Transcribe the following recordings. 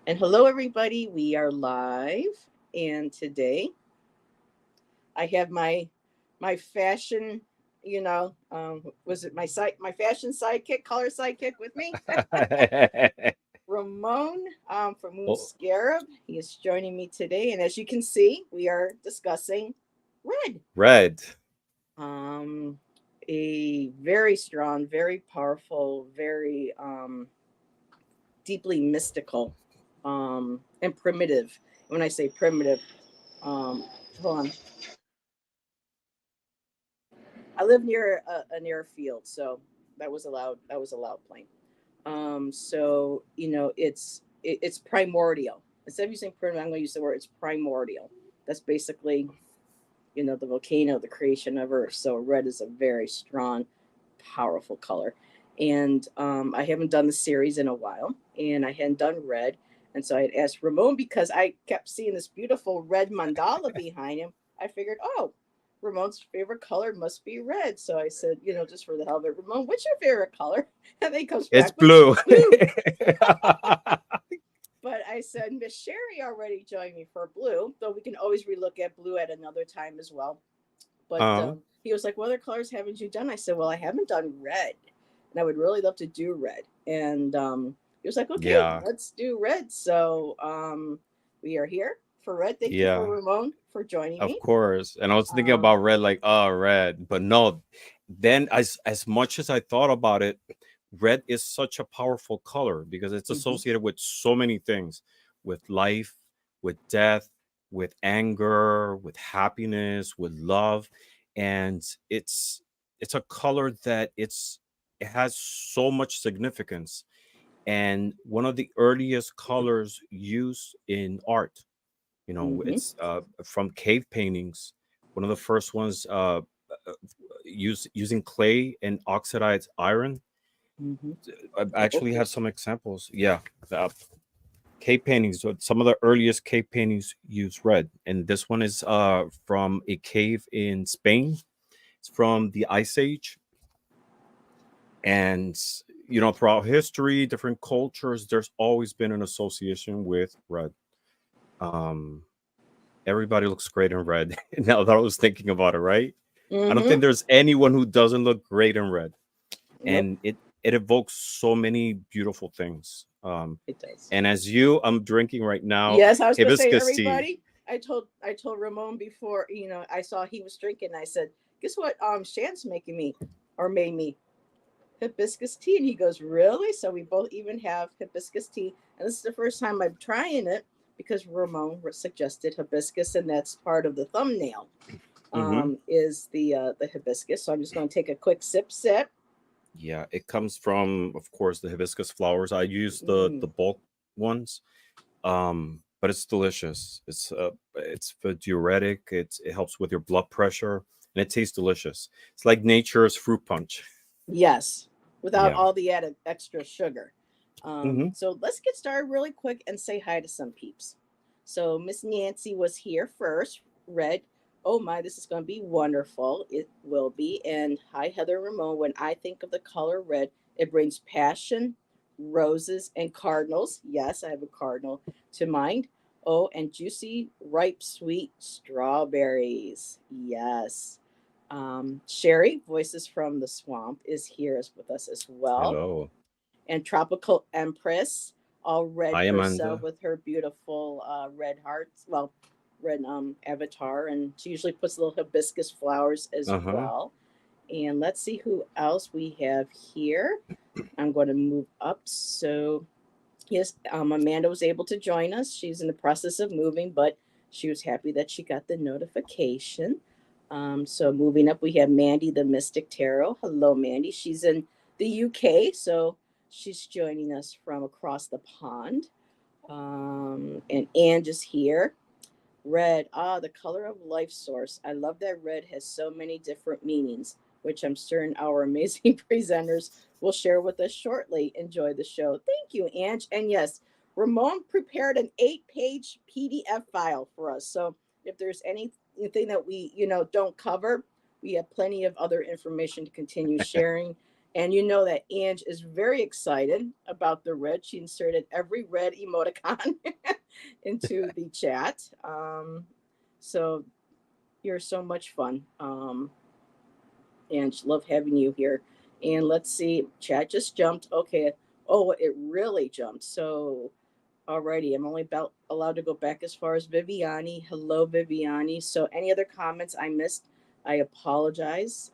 And hello, everybody. We are live, and today I have my fashion. Was it my fashion sidekick, color sidekick with me, Ramon from Moon Oh, Scarab. He is joining me today, and as you can see, we are discussing red. red. Um, a very strong, very powerful, very deeply mystical, and primitive. When I say primitive, um, hold on. I live near near a field, so that was allowed. That was a loud plane. So it's primordial. Instead of using primitive, I'm going to use the word it's primordial. That's basically the volcano, the creation of Earth. So red is a very strong, powerful color. And I haven't done the series in a while, and I hadn't done red. And so I had asked Ramon because I kept seeing this beautiful red mandala behind him. I figured, oh, Ramon's favorite color must be red. So I said, just for the hell of it, Ramon, what's your favorite color? And then he comes It's back with blue. blue. But I said, Miss Sherry already joined me for blue, though we can always relook at blue at another time as well. But uh, he was like, "What other colors haven't you done?" I said, "Well, I haven't done red, and I would really love to do red." And he was like, "Okay, yeah, let's do red." So we are here for red. Thank you for yeah, Ramon for joining of me. course. And I was thinking about Um, red, like, oh, red. But no, then as much as I thought about it, red is such a powerful color because it's mhm. associated with so many things, with life, with death, with anger, with happiness, with love. And it's a color that it has so much significance, and one of the earliest colors used in art. Mhm. It's from cave paintings. One of the first ones using clay and oxidized iron. Mhm. I The actually have ochres. some examples. Yeah, the cave paintings. So some of the earliest cave paintings use red, and this one is from a cave in Spain. It's from the Ice Age, and throughout history, different cultures, there's always been an association with red. Um, Everybody looks great in red. Now that I was thinking about it, right? I don't Mhm. think there's anyone who doesn't look great in red, Nope, and it evokes so many beautiful things. it does. And I'm drinking right now Yes, I was gonna say hibiscus tea. everybody. I told Ramon before, I saw he was drinking. I said, "Guess what? Shan's making me, or made me hibiscus tea." And he goes, "Really?" So we both even have hibiscus tea, and this is the first time I'm trying it because Ramon suggested hibiscus, and that's part of the thumbnail. Hmm. Is the hibiscus? So I'm just going to take a quick sip. Yeah, it comes from, of course, the hibiscus flowers. I use the Mm. bulk ones, but it's delicious. It's a diuretic. It helps with your blood pressure, and it tastes delicious. It's like nature's fruit punch. Yes, without Yeah. all the added extra sugar. Hmm. So let's get started really quick and say hi to some peeps. So Miss Nancy was here first. Red. Oh my, this is going to be wonderful. It will be. And hi, Heather Ramon. When I think of the color red, it brings passion, roses, and cardinals. Yes, I have a cardinal to mind. Oh, and juicy, ripe, sweet strawberries. Yes. Sherry, Voices from the Swamp, is here with us as well. Hello. And Tropical Empress, all red Hi, herself Amanda. with her beautiful red hearts. Well, red avatar. And she usually puts little hibiscus flowers as Uh-huh. well. And let's see who else we have here. I'm going to move up. So, yes, Amanda was able to join us. She's in the process of moving, but she was happy that she got the notification. So moving up, we have Mandy the Mystic Tarot. Hello, Mandy. She's in the UK, so she's joining us from across the pond. And Ange is here. Red, the color of life source. I love that red has so many different meanings, which I'm certain our amazing presenters will share with us shortly. Enjoy the show. Thank you, Ange. And yes, Ramon prepared an 8-page PDF file for us. So if there's anything that we, don't cover, we have plenty of other information to continue sharing. And you know that Ange is very excited about the red. She inserted every red emoticon into the chat. So you're so much fun. And love having you here. And let's see, chat just jumped. Okay. Oh, it really jumped. So, alrighty, I'm only about allowed to go back as far as Viviani. Hello, Viviani. So, any other comments I missed, I apologize.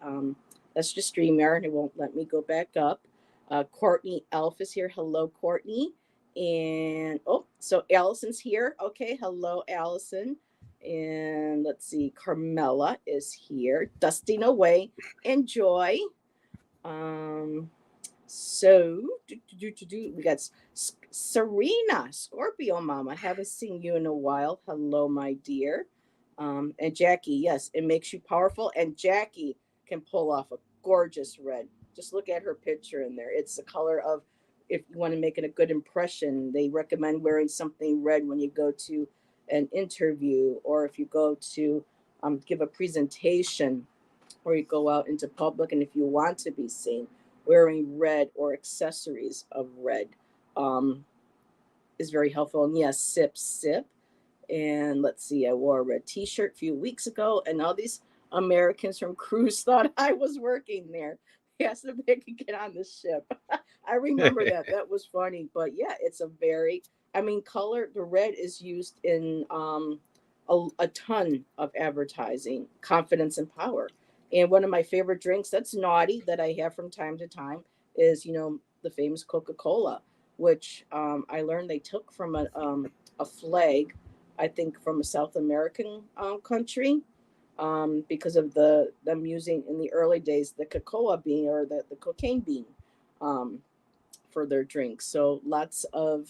That's just StreamYard. It won't let me go back up. Courtney Elf is here. Hello, Courtney. And oh, so Allison's here. Okay. Hello, Allison. And let's see, Carmela is here, dusting away. Enjoy. Um, so we got Serena, Scorpio Mama. Haven't seen you in a while. Hello, my dear. And Jackie, yes, it makes you powerful. And Jackie can pull off a gorgeous red. Just look at her picture in there. It's the color of, if you want to make it a good impression, they recommend wearing something red when you go to an interview, or if you go to give a presentation, or you go out into public, and if you want to be seen wearing red or accessories of red, um, is very helpful. And yes, sip, sip. And let's see, I wore a red t-shirt a few weeks ago, and all these Americans from Cruise thought I was working there. They asked if they could get on the ship. I remember that. That was funny. But yeah, it's a very, I mean, color, the red is used in a ton of advertising, confidence and power. And one of my favorite drinks that's naughty that I have from time to time is, the famous Coca-Cola, which I learned they took from a flag, I think from a South American country, because of them using in the early days the cocoa bean, or the cocaine bean, um, for their drinks. So lots of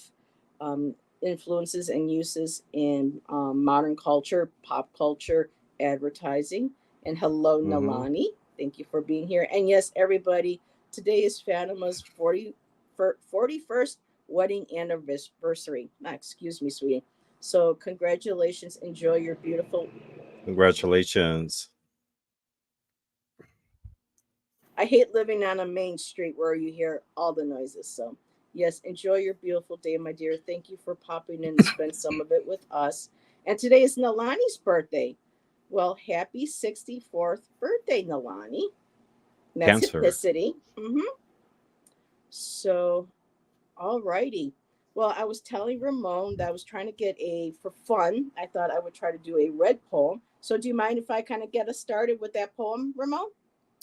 um, influences and uses in modern culture, pop culture, advertising. And hello, Hmm. Nalani. Thank you for being here. And yes, everybody, today is Fatima's 41st wedding anniversary. Excuse me, sweetie. So, congratulations. Enjoy your beautiful. Congratulations. I hate living on a main street where you hear all the noises. So, yes, enjoy your beautiful day, my dear. Thank you for popping in to spend some of it with us. And today is Nalani's birthday. Well, happy 64th birthday, Nalani. And that's Cancer. Hipicity. So, all righty. Well, I was telling Ramon that I was trying to get for fun, I thought I would try to do a red poem. So, do you mind if I kind of get us started with that poem, Ramon?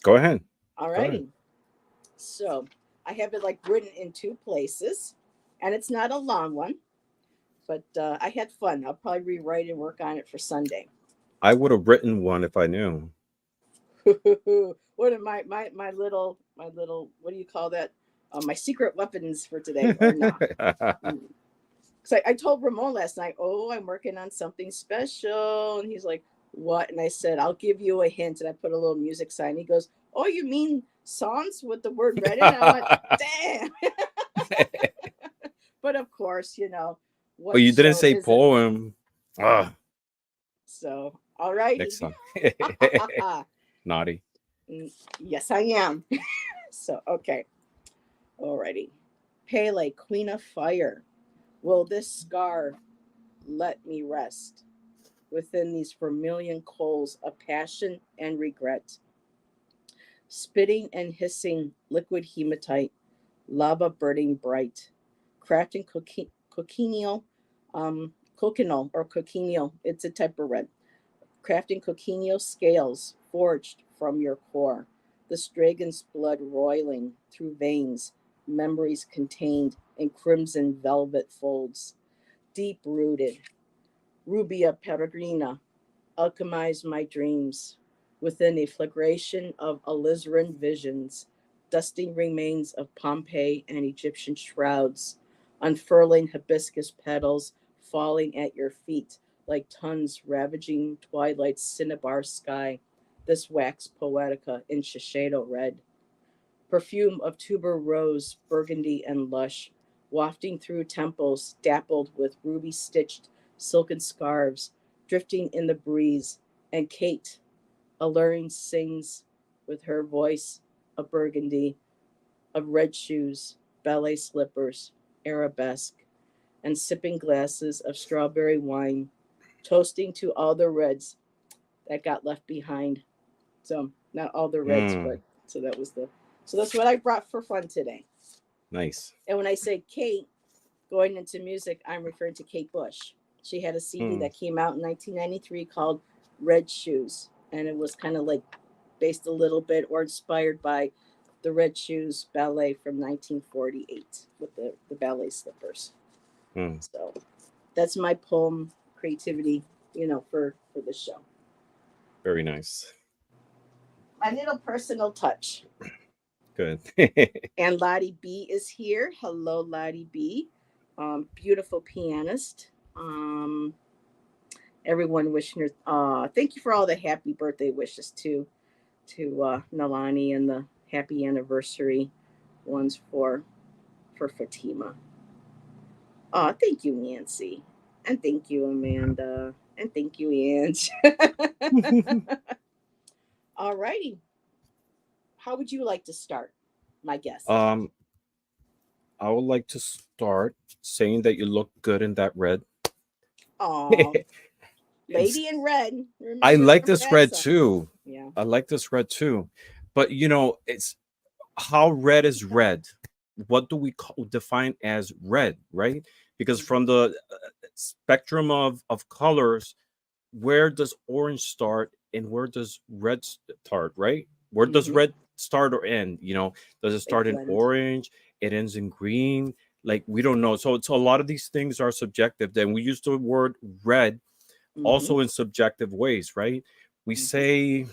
Go ahead. All Go ahead. righty. So I have it like written in two places, and it's not a long one, but I had fun. I'll probably rewrite and work on it for Sunday. I would have written one if I knew. What are my little what do you call that? My secret weapons for today, or not? Because I told Ramon last night, oh, I'm working on something special, and he's like, what? And I said, I'll give you a hint, and I put a little music sign. He goes, oh, you mean songs with the word red in it? I went, damn. But of course, But what you didn't show say isn't? poem. Ah, So, all righty. next time. Naughty. Yes, I am. So, okay. All righty. Pele, Queen of Fire. Will this scar let me rest within these vermilion coals of passion and regret? Spitting and hissing liquid hematite, lava burning bright, crafting cochineal, cochineal, it's a type of red, crafting cochineal scales forged from your core, this dragon's blood roiling through veins, memories contained in crimson velvet folds, deep rooted, rubia peregrina, alchemize my dreams within a flagration of alizarin visions, dusting remains of Pompeii and Egyptian shrouds, unfurling hibiscus petals falling at your feet like tons ravaging twilight's cinnabar sky, this wax poetica in Shiseido red. Perfume of tuber rose, burgundy and lush, wafting through temples dappled with ruby stitched silken scarves, drifting in the breeze. And Kate, alluring, sings with her voice of burgundy. of red shoes, ballet slippers, arabesque, and sipping glasses of strawberry wine, toasting to all the reds that got left behind. So not all the reds, Mm, but so that was the so that's what I brought for fun today. nice. And when I say Kate going into music, I'm referring to Kate Bush. She had a CD Mm, that came out in 1993 called Red Shoes, and it was kind of like based a little bit or inspired by the Red Shoes ballet from 1948 with the ballet slippers. mm. So that's my poem creativity, for the show. Very nice. My little personal touch. Good. And Lottie B is here. Hello, Lottie B. Beautiful pianist. Everyone wishing her. Thank you for all the happy birthday wishes to Nalani and the happy anniversary ones for Fatima. Thank you, Nancy, and thank you, Amanda, and thank you, Ange. All righty. How would you like to start, my guest? um, I would like to start saying that you look good in that red. Oh, It's Lady in Red. I Remember like from this that red song? too. Yeah. I like this red too. But it's how red is red. What do we define as red, right? Because Mm-hmm. from the spectrum of colors, where does orange start and where does red start, right? Where does Mm-hmm. red start or end? Does it They start in blend. orange? It ends in green? Like we don't know. So a lot of these things are subjective. Then we use the word red Mm-hmm. also in subjective ways, right? We Mm-hmm. say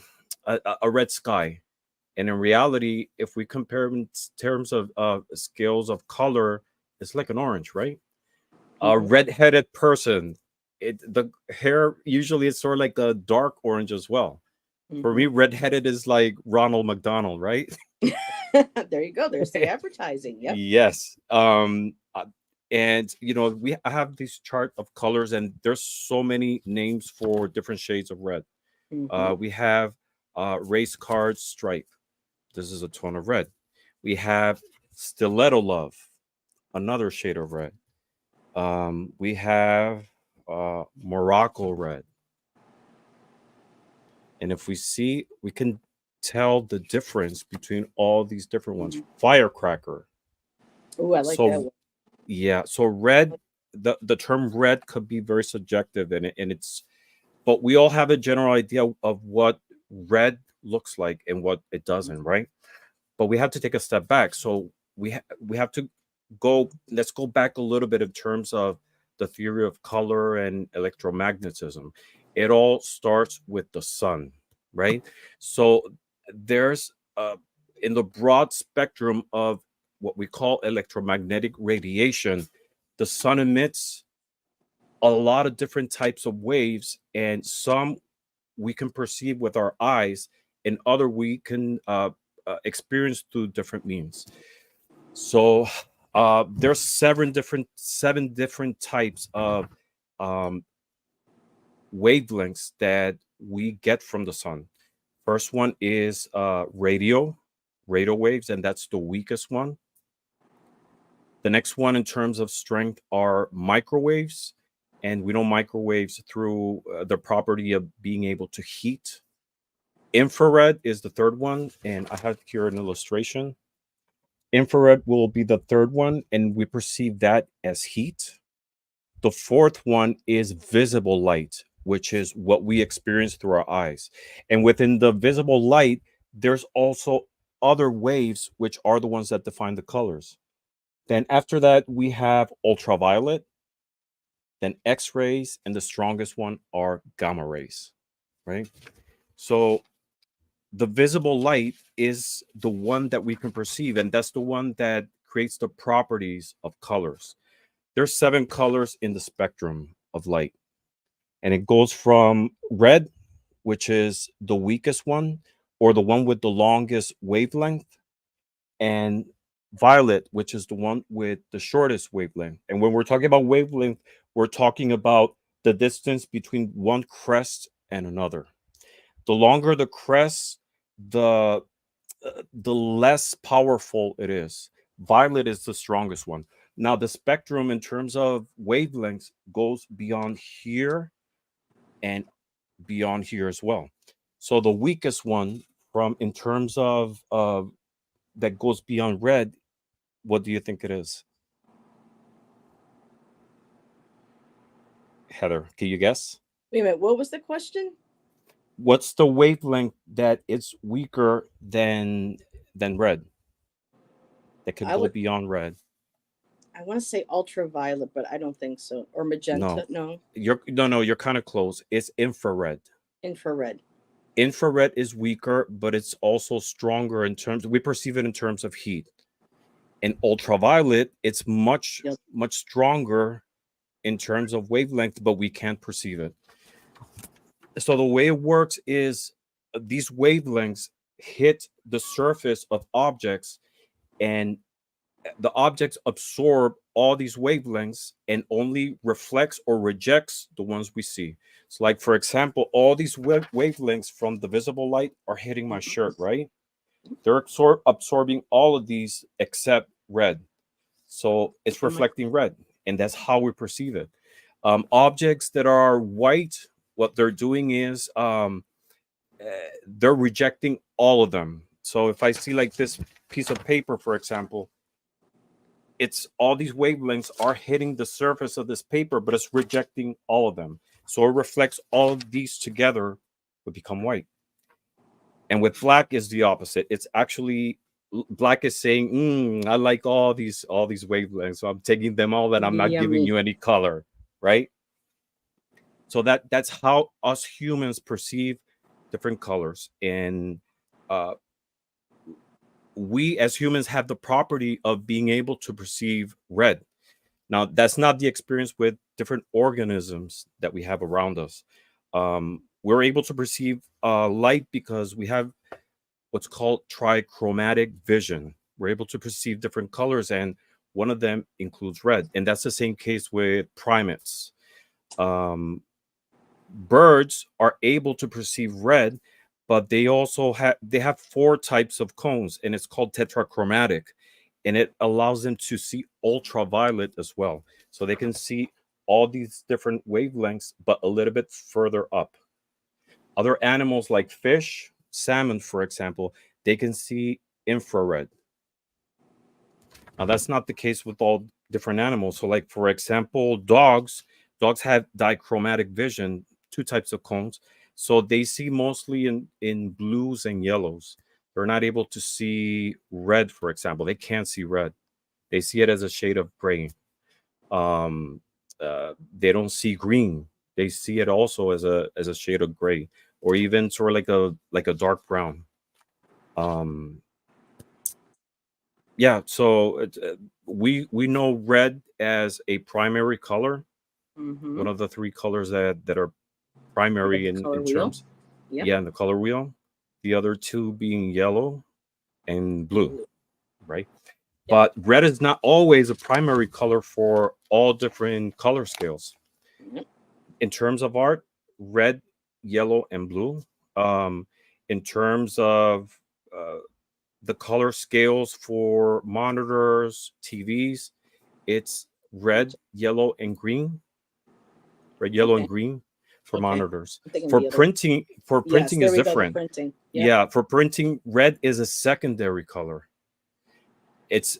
a red sky, and in reality, if we compare in terms of scales of color, it's like an orange, right? A Mm-hmm. red-headed person, the hair usually is sort of like a dark orange as well. For Mm-hmm. me, red-headed is like Ronald McDonald, right? There you go. There's the advertising. Yep. Yes. And I have this chart of colors, and there's so many names for different shades of red. Mm-hmm. We have race card stripe. This is a tone of red. We have stiletto love, another shade of red. We have Morocco red. And if we see, we can tell the difference between all these different ones. Mm-hmm. Firecracker. Oh, I like that So one. yeah, so red, the term red could be very subjective, and but we all have a general idea of what red looks like and what it doesn't, right? But we have to take a step back. So we have to go. Let's go back a little bit in terms of the theory of color and electromagnetism. It all starts with the sun, right? So there's in the broad spectrum of what we call electromagnetic radiation, the sun emits a lot of different types of waves, and some we can perceive with our eyes, and other we can experience through different means. So there's seven different types of um, wavelengths that we get from the sun. First one is radio waves, and that's the weakest one. The next one in terms of strength are microwaves, and we know microwaves through the property of being able to heat. Infrared is the third one, and I have here an illustration. Infrared will be the third one, and we perceive that as heat. The fourth one is visible light, which is what we experience through our eyes. And within the visible light, there's also other waves, which are the ones that define the colors. Then after that, we have ultraviolet, then X rays, and the strongest one are gamma rays, right? So the visible light is the one that we can perceive, and that's the one that creates the properties of colors. There's seven colors in the spectrum of light, and it goes from red, which is the weakest one or the one with the longest wavelength, and violet, which is the one with the shortest wavelength. And when we're talking about wavelength, we're talking about the distance between one crest and another. The longer the crest, the the less powerful it is. Violet is the strongest one. Now, the spectrum in terms of wavelengths goes beyond here and beyond here as well. So the weakest one from in terms of that goes beyond red, what do you think it is? Heather, can you guess? Wait a minute. What was the question? What's the wavelength that it's weaker than red that can I go would. beyond red? I want to say ultraviolet, but I don't think so. Or No. magenta? No, You're no, you're kind of close. It's infrared. infrared. Infrared is weaker, but it's also stronger in terms we perceive it in terms of heat. In ultraviolet, it's Yep. much stronger in terms of wavelength, but we can't perceive it. So the way it works is these wavelengths hit the surface of objects, and the objects absorb all these wavelengths and only reflects or rejects the ones we see. So, like for example, all these wavelengths from the visible light are hitting my Mhm. shirt, right? They're absorbing all of these except red. So it's And my reflecting red, and that's how we perceive it. Objects that are white, what they're doing is uh, they're rejecting all of them. So if I see like this piece of paper, for example, it's all these wavelengths are hitting the surface of this paper, but it's rejecting all of them. So it reflects all of these together would become white. And with black is the opposite. It's actually black is saying, I like all these wavelengths, so I'm taking them all, and I'm not giving yummy. you any color, right? So that's how us humans perceive different colors, and uh, we as humans have the property of being able to perceive red. Now, that's not the experience with different organisms that we have around us. We're able to perceive light because we have what's called trichromatic vision. We're able to perceive different colors, and one of them includes red. And that's the same case with primates. Um, Birds are able to perceive red, but they have four types of cones, and it's called tetrachromatic, and it allows them to see ultraviolet as well, so they can see all these different wavelengths but a little bit further up. Other animals like fish, salmon for example, they can see infrared. Now that's not the case with all different animals. So like for example, dogs have dichromatic vision, two types of cones. So they see mostly in blues and yellows. They're not able to see red, for example. They can't see red. They see it as a shade of gray. Um, they don't see green. They see it also as a shade of gray, or even sort of like a dark brown. Um, yeah, so we know red as a primary color, Mm-hmm. one of the three colors that are We have primary the color in wheel. terms, Yep. yeah, in the color wheel. The other two being yellow and blue, Blue. right? Yep. But red is not always a primary color for all different color scales. Yep. In terms of art, red, yellow, and blue. Um, in terms of uh, the color scales for monitors, TVs, it's red, yellow, and green. Red, yellow, and Okay. green for Okay. monitors. I'm thinking the other. For Yes, printing there is we go. The different. printing. Yep. Yeah, for printing, red is a secondary color. It's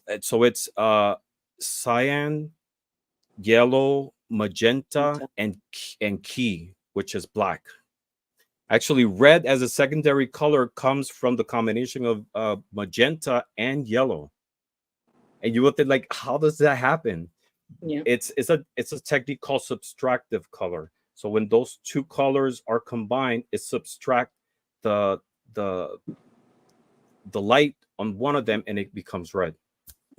cyan, yellow, magenta, Magenta. and key, which is black. Actually, red as a secondary color comes from the combination of magenta and yellow. And you would think, like, how does that happen? Yeah. It's a technique called subtractive color. So when those two colors are combined, it subtract the the the light on one of them, and it becomes red,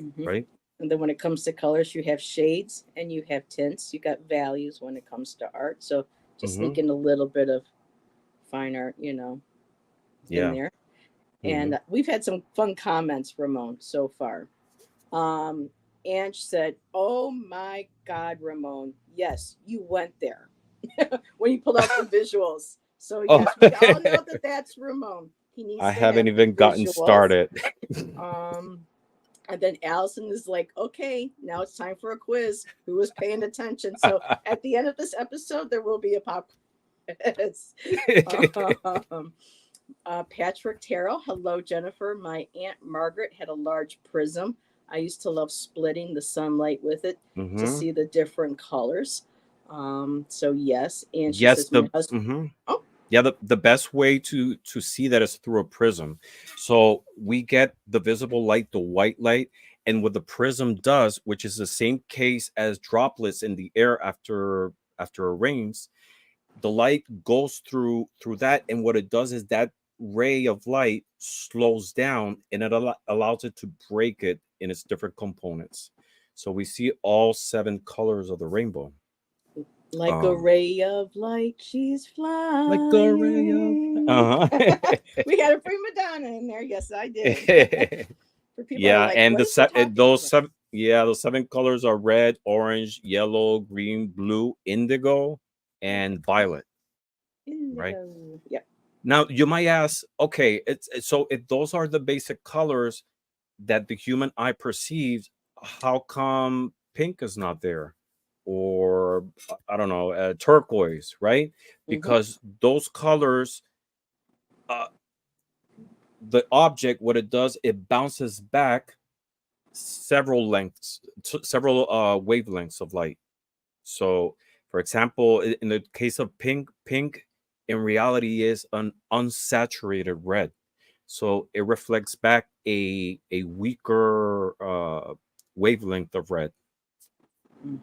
Mm-hmm. right? And then when it comes to colors, you have shades and you have tints. You got values when it comes to art. So just Mm-hmm. sneak in a little bit of fine art, in Yeah. there. Mm-hmm. And we've had some fun comments, Ramon, so far. Um, Ange said, "Oh my God, Ramon, yes, you went there when you pulled out the visuals." So Oh, yes, we all know that that's Ramon. He needs I to have haven't the even gotten visuals. started. Um, and then Allison is like, okay, now it's time for a quiz. Who was paying attention? So at the end of this episode, there will be a pop quiz. Um, Patrick Terrell, hello, Jennifer. My Aunt Margaret had a large prism. I used to love splitting the sunlight with it to Hmm. see the different colors. So yes, and she Yes, says my the husband. mhm. Oh, Yeah, the best way to see that is through a prism. So we get the visible light, the white light, and what the prism does, which is the same case as droplets in the air after it rains, the light goes through that, and what it does is that ray of light slows down, and it allows it to break it in its different components. So we see all seven colors of the rainbow. like a Um, ray of light, she's like a ray of flying. uh-huh. We got a prima donna in there. Yes, I did. For people that are Yeah, like, and what is he talking those about? seven, yeah, those seven colors are red, orange, yellow, green, blue, indigo, and violet. Right Indigo. Yep. now, you might ask, okay, so if those are the basic colors that the human eye perceives, how come pink is not there, or I don't know, turquoise, right? Mm-hmm. Because those colors, uh, the object, what it does, it bounces back several lengths, several wavelengths of light. So, for example, in the case of pink, pink in reality is an unsaturated red. So it reflects back a weaker wavelength of red.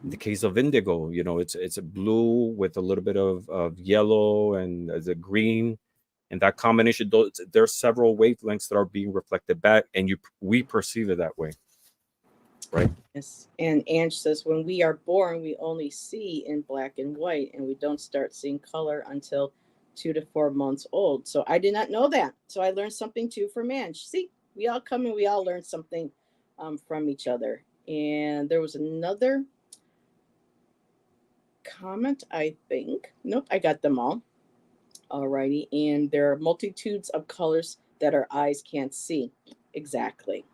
In Mm-hmm. the case of indigo, it's a blue with a little bit of yellow and the green, and that combination. There are several wavelengths that are being reflected back, and we perceive it that way, right? Yes. And Ange says, when we are born, we only see in black and white, and we don't start seeing color until 2 to 4 months old. So I did not know that. So I learned something too from Ange. See, we all come and we all learn something from each other. And there was another comment, I think. Nope, I got them all. Alrighty. And there are multitudes of colors that our eyes can't see. Exactly.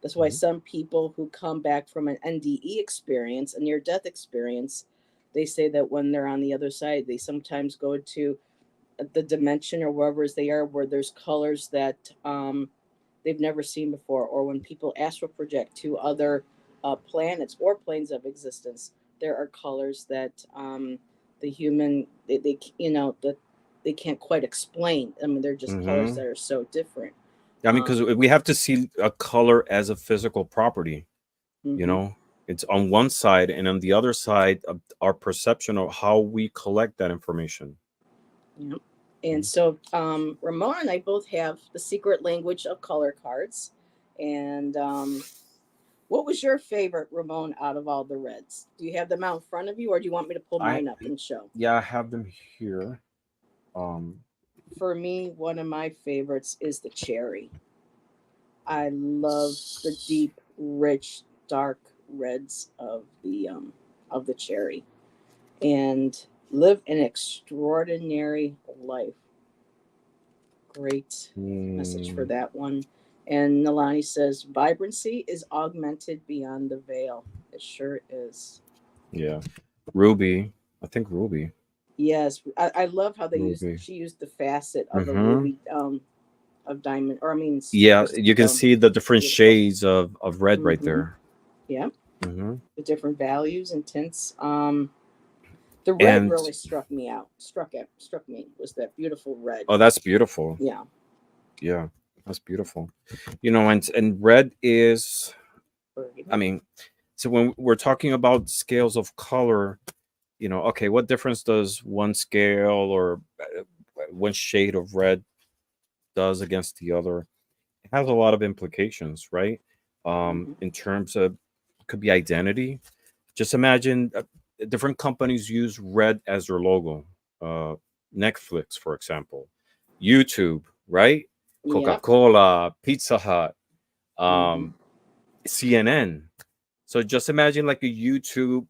That's why Mhm. some people who come back from an NDE experience, a near death experience, they say that when they're on the other side, they sometimes go to the dimension or wherever they are where there's colors that they've never seen before. Or when people astral project to other planets or planes of existence, there are colors that the human, they that they can't quite explain. I mean, they're just colors Mhm. that are so different. I mean, because we have to see a color as a physical property. You Mm-hmm. know, it's on one side, and on the other side, our perception of how we collect that information. Yep. And Mhm. so Ramona and I both have the secret language of color cards. And what was your favorite, Ramon, out of all the reds? Do you have them out in front of you, or do you want me to pull I mine up and show? Yeah, I have them here. Um, For me, one of my favorites is the cherry. I love the deep, rich, dark reds of the cherry, and live an extraordinary life. Great message for mm, that one. And Nalani says, vibrancy is augmented beyond the veil. It sure is. yeah, ruby. I think ruby. Yes, I love how Ruby. she used the facet of a Mm-hmm. ruby of diamond, or I mean Yeah, crystal you can stone. see the different Beautiful. shades of red right Mm-hmm. there. Yeah, Mm-hmm. the different values and tints. The red And really struck me out. Struck me was that beautiful red. oh, that's beautiful. Yeah. Yeah, that's beautiful. And red is, I Burgundy. mean, so when we're talking about scales of color, okay, what difference does one scale or one shade of red does against the other? It has a lot of implications, right? Mm-hmm. In terms of, could be identity. Just imagine different companies use red as their logo. Uh, Netflix, for example, YouTube, right? Coca Yep. Cola, Pizza Hut, Mm-hmm. um, CNN. So just imagine like the YouTube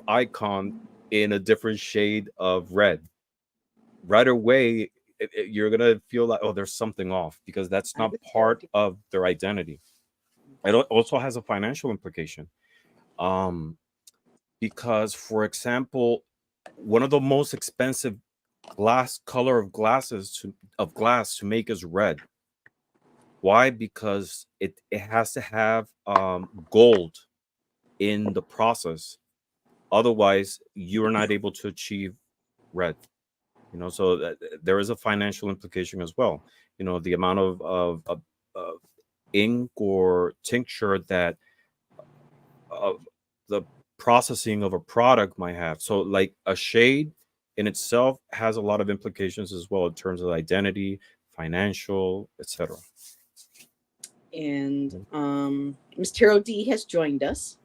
icon in a different shade of red. Right away, you're gonna feel like, oh, there's something off, because that's I not would part of their identity. It also has a financial implication. Um, because, for example, one of the most expensive color of glass to make is red. Why? Because it has to have gold in the process. Otherwise, you are not able to achieve red. So there is a financial implication as well. The amount of ink or tincture that of the processing of a product might have. So, like, a shade in itself has a lot of implications as well, in terms of identity, financial, etc. And Miss Taro D has joined us.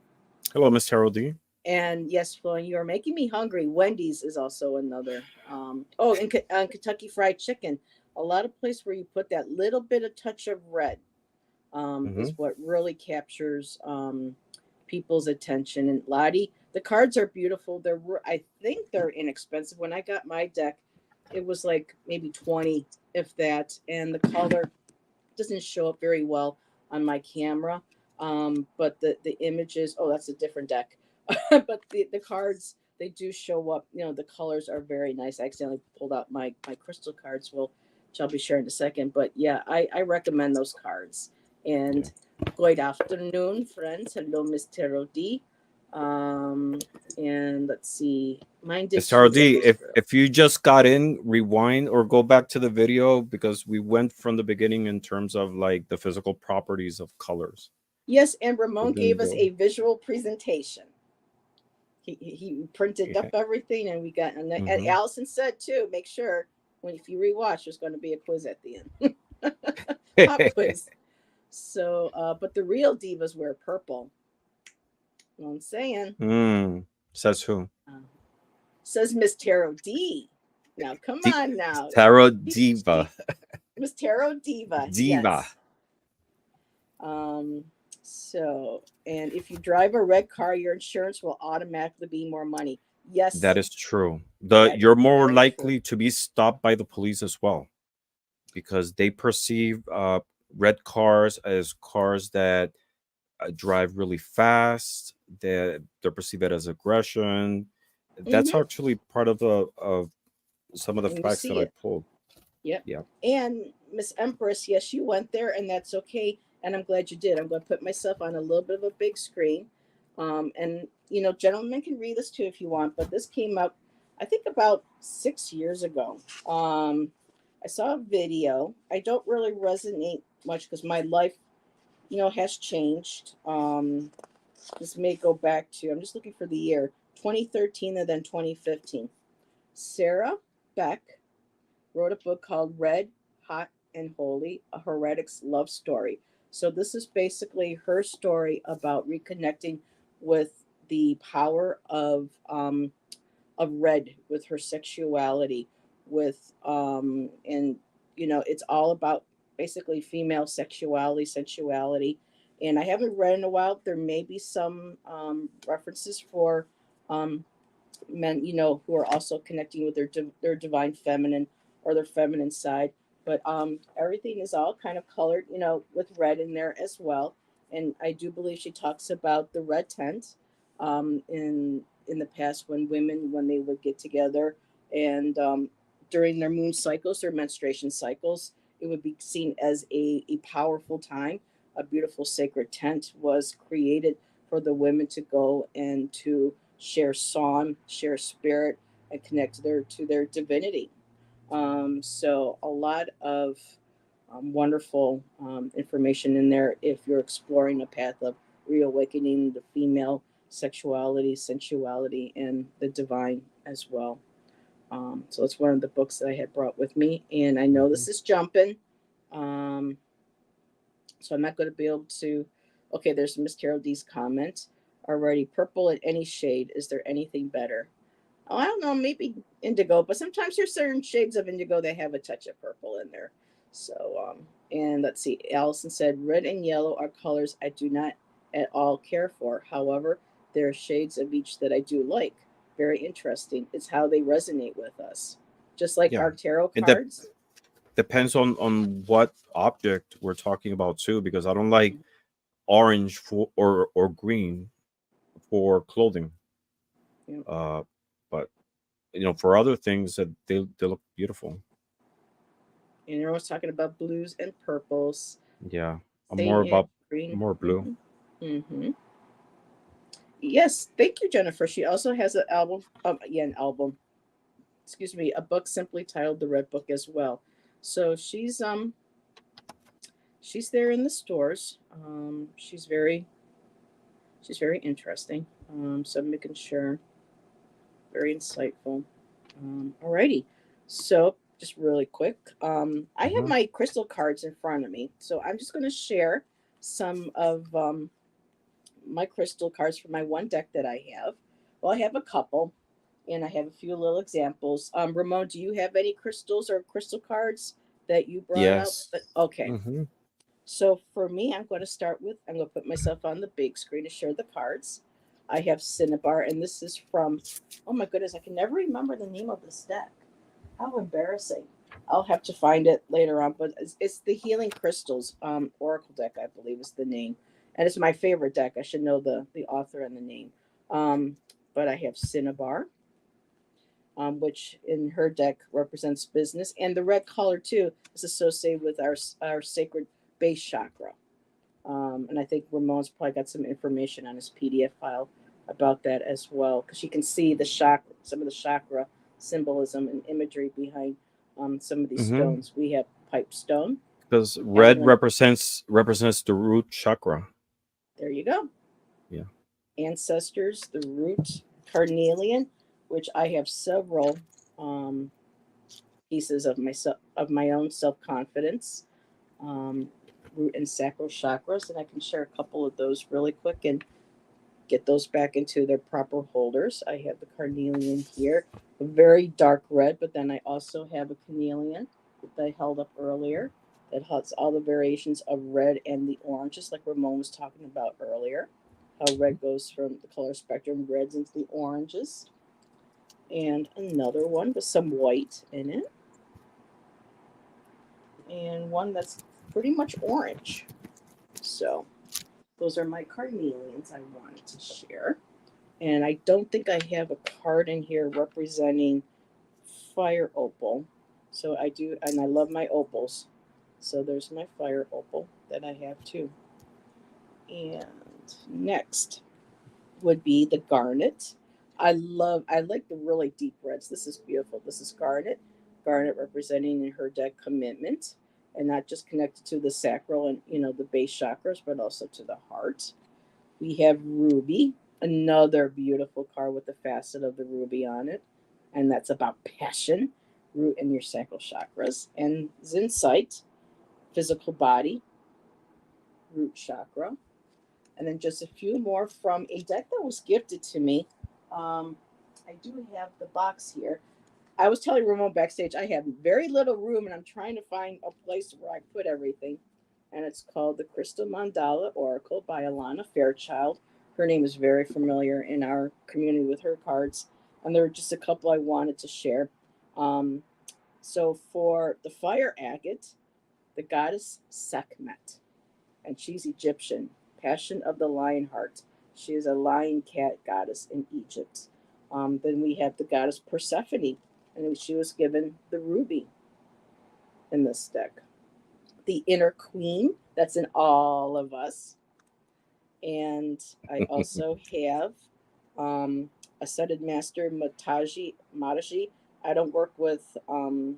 Hello, Miss Harold D. And yes, Floyd, you are making me hungry. Wendy's is also another. Oh, and Kentucky Fried Chicken. A lot of place where you put that little bit of touch of red Hmm. is what really captures people's attention. And Lottie, the cards are beautiful. I think they're inexpensive. When I got my deck, it was like maybe 20, if that. And the color doesn't show up very well on my camera. But the images, oh, that's a different deck. But the cards, they do show up. The colors are very nice. I accidentally pulled out my crystal cards, which I'll be sharing in a second. But yeah, I recommend those cards. Yeah. And good afternoon, friends. Hello, Miss Taro D. Um, and let's see. Mine did Mr. choose a RD, Miss Girl. if you just got in, rewind or go back to the video, because we went from the beginning in terms of like the physical properties of colors. Yes, and We Ramon didn't gave us go. a visual presentation. He printed up Yeah. everything, and we got, and Hmm. Allison said too, make sure if you rewatch, there's going to be a quiz at the end. Pop quiz. So but the real divas wear purple. You know what I'm saying? Says who? uh, Says Miss Tarot D. Now come D- on now. Tarot She Diva. Miss Tarot Diva, Diva. yes. um so, and if you drive a red car, your insurance will automatically be more money. That Yes, is true. The that You're is more very true. likely to be stopped by the police as well, because they perceive red cars as cars that drive really fast. They're perceived as aggression. That's Mm-hmm. actually part of some of the And you facts that see I it. pulled. Yep. Yeah. And Miss Empress, yes, you went there, and that's okay. And I'm glad you did. I'm going to put myself on a little bit of a big screen. And, gentlemen can read this too if you want, but this came out, I think, about 6 years ago. I saw a video. I don't really resonate much because my life, has changed. This may go back to, I'm just looking for the year, 2013 and then 2015. Sarah Beck wrote a book called Red, Hot, and Holy, a heretic's love story. So this is basically her story about reconnecting with the power of red, with her sexuality, with and it's all about basically female sexuality, sensuality. And I haven't read in a while. There may be some references for um, men, who are also connecting with their divine feminine or their feminine side. But everything is all kind of colored, with red in there as well. And I do believe she talks about the red tent in the past, when women, when they would get together, and during their moon cycles, their menstruation cycles, it would be seen as a powerful time. A beautiful sacred tent was created for the women to go and to share song, share spirit, and connect to their divinity. So a lot of wonderful information in there if you're exploring a path of reawakening the female sexuality, sensuality, and the divine as well. So it's one of the books that I had brought with me, and I know Hmm. this is jumping, um, so I'm not going to be able to. Okay, there's Miss Carol D's comment already. Purple in any shade. Is there anything better? Oh, I don't know, maybe indigo, but sometimes there's certain shades of indigo that have a touch of purple in there. So, and let's see, Allison said, red and yellow are colors I do not at all care for. However, there are shades of each that I do like. Very interesting. It's how they resonate with us. Just like Yeah. our tarot And that cards. depends on what object we're talking about too, because I don't like orange for or green for clothing. Yeah. Uh, but for other things that they look beautiful. And you're always talking about blues and purples. Yeah, I'm Same more here. about Green. more blue. Mm-hmm. Yes, thank you, Jennifer. She also has an album. Yeah, an album. Excuse me, a book simply titled "The Red Book" as well. So she's there in the stores. She's very interesting. So I'm making sure, very insightful. Alrighty. So just really quick, I have Hmm. my crystal cards in front of me. So I'm just going to share some of my crystal cards for my one deck that I have. Well, I have a couple, and I have a few little examples. Ramon, do you have any crystals or crystal cards that you brought out? Yes. Okay. Hmm. So for me, I'm going to put myself on the big screen to share the cards. I have Cinnabar, and this is from, oh my goodness, I can never remember the name of this deck. How embarrassing. I'll have to find it later on, but it's the Healing Crystals Oracle deck, I believe is the name. And it's my favorite deck. I should know the author and the name. Um, but I have Cinnabar, which in her deck represents business. And the red color, too, is associated with our sacred base chakra. And I think Ramon's probably got some information on his PDF file about that as well, because you can see the chakra, some of the chakra symbolism and imagery behind some of these Hmm. stones. We have pipe stone, Because red emerald. represents the root chakra. There you go. Yeah. Ancestors, the root carnelian, which I have several um, pieces of my own self confidence. Um, Root and sacral chakras, and I can share a couple of those really quick and get those back into their proper holders. I have the carnelian here, a very dark red, but then I also have a carnelian that I held up earlier that has all the variations of red and the oranges, like Ramon was talking about earlier. How red goes from the color spectrum, reds into the oranges. And another one with some white in it, and one that's pretty much orange. So those are my carnelians I wanted to share. And I don't think I have a card in here representing fire opal. So I do, and I love my opals. So there's my fire opal that I have too. And next would be the garnet. I like the really deep reds. This is beautiful. This is garnet. Garnet representing in her deck commitment, and not just connected to the sacral and the base chakras, but also to the heart. We have ruby, another beautiful card with the facet of the ruby on it, and that's about passion, root in your sacral chakras. And zinzite, physical body, root chakra. And then just a few more from a deck that was gifted to me. Um, I do have the box here. I was telling Ramon backstage I have very little room, and I'm trying to find a place where I put everything. And it's called the Crystal Mandala Oracle by Alana Fairchild. Her name is very familiar in our community with her cards, and there are just a couple I wanted to share. Um, so for the fire agate, the goddess Sekhmet, and she's Egyptian, passion of the lion heart. She is a lion cat goddess in Egypt. Then we have the goddess Persephone, and she was given the ruby in this deck. The inner queen, that's in all of us. And I also have Ascended Master Mataji. I don't work with the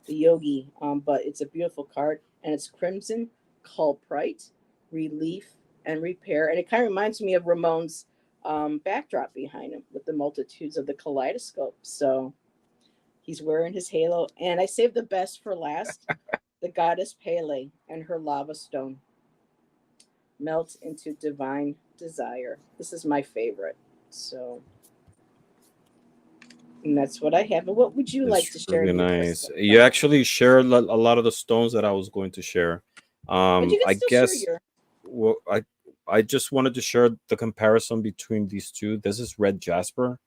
yogi, but it's a beautiful card, and it's Crimson Culprite, Relief and Repair, and it kind of reminds me of Ramon's backdrop behind him with the multitudes of the kaleidoscope. So he's wearing his halo, and I saved the best for last. The goddess Pele and her lava stone melt into divine desire. This is my favorite. So, and that's what I have. And what would you like It's to share really in your nice. crystal You card? actually shared a lot of the stones that I was going to share. But you can I still share guess your. well, I just wanted to share the comparison between these two. This is red jasper,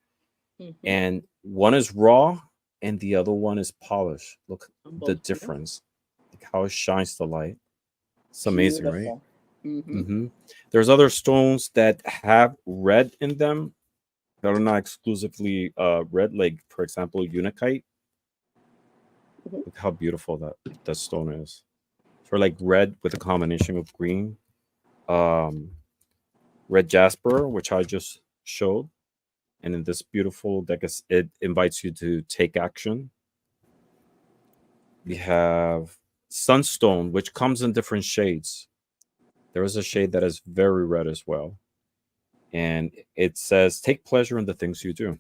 Mm-hmm. and one is raw, and the other one is polished. Look the Humble. Yeah. difference. how it shines the light. It's amazing, right? Beautiful. Mm-hmm. Hmm. There's other stones that have red in them that are not exclusively red, like for example, unakite. Mm-hmm. Look how beautiful that stone is. For like red with a combination of green, um, red jasper, which I just showed, and in this beautiful deck, it invites you to take action. We have sunstone, which comes in different shades. There is a shade that is very red as well, and it says take pleasure in the things you do.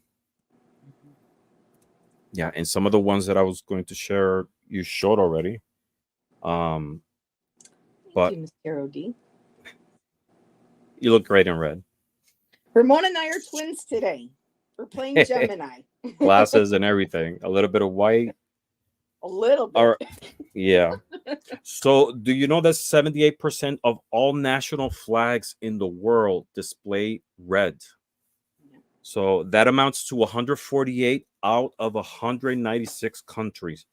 Yeah, and some of the ones that I was going to share you showed already. Um, Thank but you, Miss Carol D. you look great in red. Ramona and I are twins today. We're playing Gemini. Glasses and everything. A little bit of white. A little bit. Or yeah. So do you know that 78% of all national flags in the world display red? So that amounts to 148 out of 196 countries.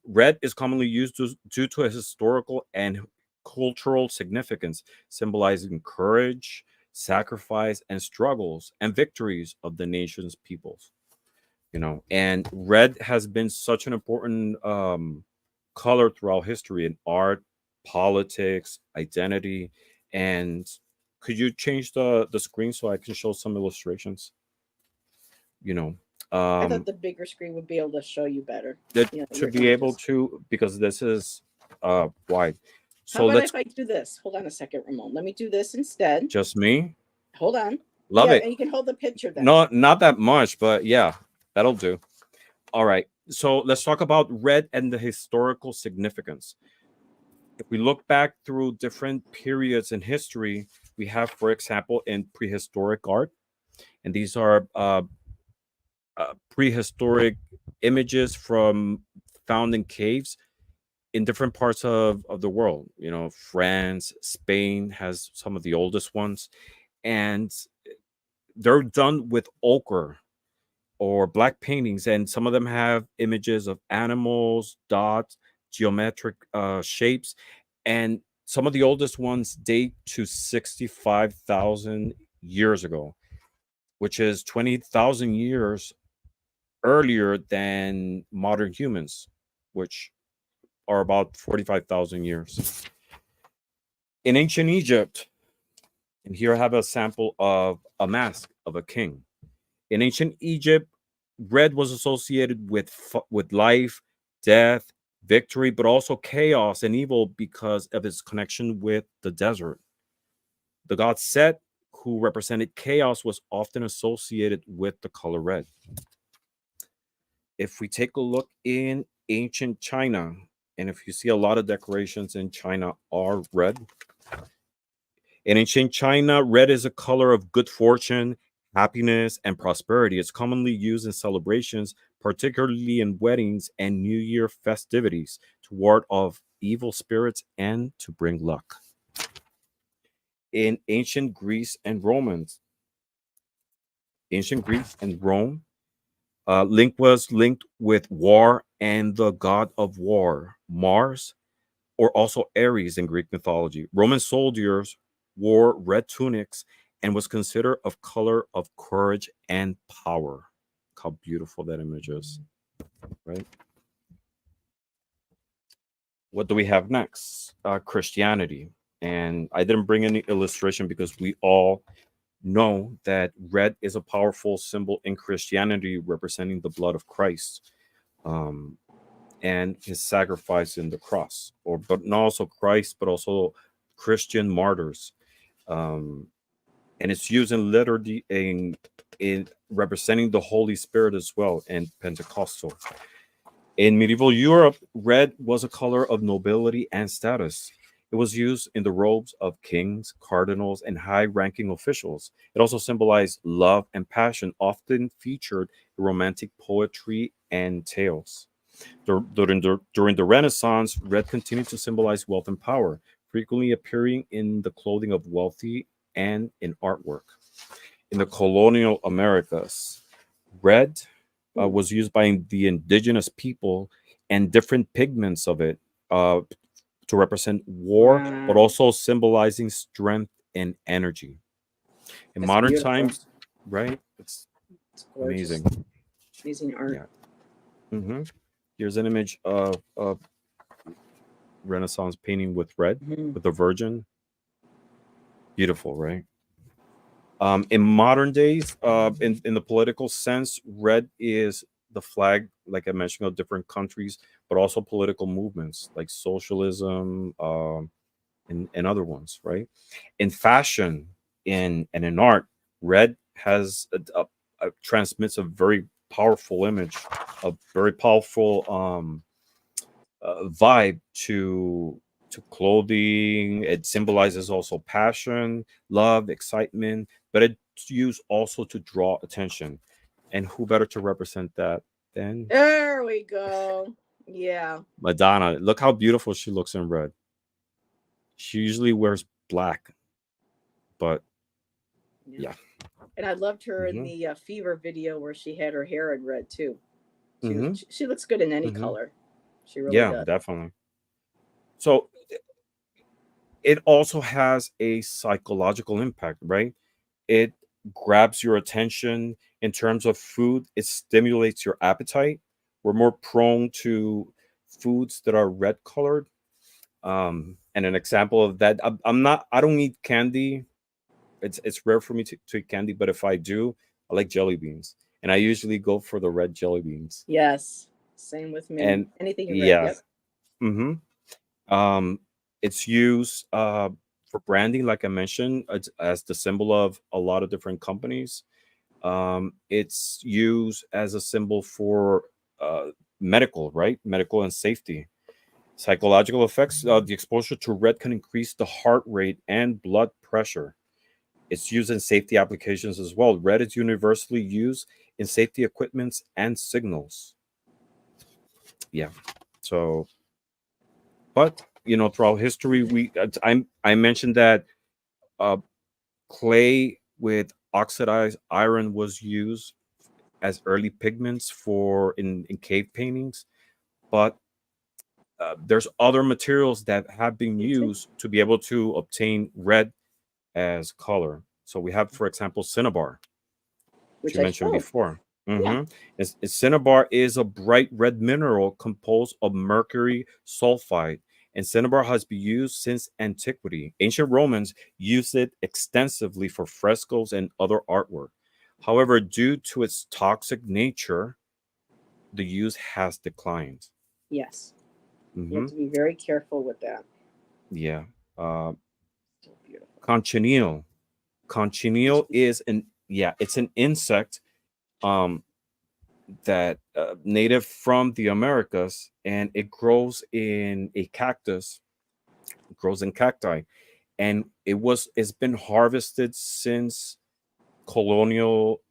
Red is commonly used due to its historical and cultural significance, symbolizing courage, sacrifice, and struggles and victories of the nation's peoples. And red has been such an important color throughout history in art, politics, identity. And could you change the screen so I can show some illustrations? you know I thought um the bigger screen would be able to show you better. that to Your be able images. to, because this is wide. How So about let's if I do this? Hold on a second, Ramon. Let me do this instead. just me. Hold on. Love Yeah, it. and you can hold the picture then. Not that much, but yeah, that'll do. All right, so let's talk about red and the historical significance. If we look back through different periods in history, we have, for example, in prehistoric art, and these are prehistoric images from found in caves in different parts of the world. France, Spain has some of the oldest ones, and they're done with ochre or black paintings, and some of them have images of animals, dots, geometric shapes, and some of the oldest ones date to 65,000 years ago, which is 20,000 years earlier than modern humans, which are about 45,000 years. In ancient Egypt, and here I have a sample of a mask of a king. In ancient Egypt, red was associated with life, death, victory, but also chaos and evil because of its connection with the desert. The god Set, who represented chaos, was often associated with the color red. If we take a look in ancient China, and if you see a lot of decorations in China are red. In ancient China, red is a color of good fortune, happiness, and prosperity. It's commonly used in celebrations, particularly in weddings and New Year festivities, to ward off evil spirits and to bring luck. In ancient Greece and Rome, link was linked with war and the god of war, Mars, or also Ares in Greek mythology. Roman soldiers wore red tunics and was considered a color of courage and power. Look how beautiful that image is, right? What do we have next? Christianity. And I didn't bring any illustration because we all know that red is a powerful symbol in Christianity representing the blood of Christ. And his sacrifice in the cross, or but not also Christ, but also Christian martyrs. Um, and it's used in liturgy in representing the Holy Spirit as well, and Pentecostal. In medieval Europe, red was a color of nobility and status. It was used in the robes of kings, cardinals, and high ranking officials. It also symbolized love and passion, often featured in romantic poetry and tales. During the Renaissance, red continued to symbolize wealth and power, frequently appearing in the clothing of wealthy and in artwork. In the colonial Americas, red was used by the indigenous people, and different pigments of it uh, to represent war, but Wow. also symbolizing strength and energy. In That's modern beautiful. times, right? It's It's gorgeous. amazing. Amazing art. Yeah. hmm Here's an image of a Renaissance painting with red, Mhm. with the Virgin. Beautiful, right? In modern days, in the political sense, red is the flag, like I mentioned, of different countries, but also political movements like socialism, and other ones, right? In fashion, and in art, red has transmits a very powerful image, a very powerful vibe to clothing. It symbolizes also passion, love, excitement, but it's used also to draw attention. And who better to represent that than There we go. Yeah. Madonna? Look how beautiful she looks in red. She usually wears black, but Yeah. yeah. And I loved her in hmm the Fever video where she had her hair in red too. hmm She looks good in any hmm color. She really Yeah, does. definitely. So it also has a psychological impact, right? It grabs your attention in terms of food. It stimulates your appetite. We're more prone to foods that are red colored. And an example of that, I'm not. I don't eat candy. It's rare for me to eat candy, but if I do, I like jelly beans, and I usually go for the red jelly beans. Yes. Same with me. And Anything in red. yeah, Yep. hmm it's used for branding, like I mentioned, as the symbol of a lot of different companies. It's used as a symbol for uh, medical, right? Medical and safety. Psychological effects. The exposure to red can increase the heart rate and blood pressure. It's used in safety applications as well. Red is universally used in safety equipments and signals. Yeah. So, but throughout history, I mentioned that uh, clay with oxidized iron was used as early pigments for in cave paintings, but there's other materials that have been Me too. used to be able to obtain red as color. So we have, for example, cinnabar, which Which you I mentioned showed. before. Yeah. Cinnabar is a bright red mineral composed of mercury sulfide, and cinnabar has been used since antiquity. Ancient Romans used it extensively for frescoes and other artwork. However, due to its toxic nature, the use has declined. Yes. You have hmm to be very careful with that. Yeah. Uh, So beautiful. Cochineal. Cochineal is it's an insect um, that native from the Americas, and it grows in a cactus. It grows in cacti, and it's been harvested colonial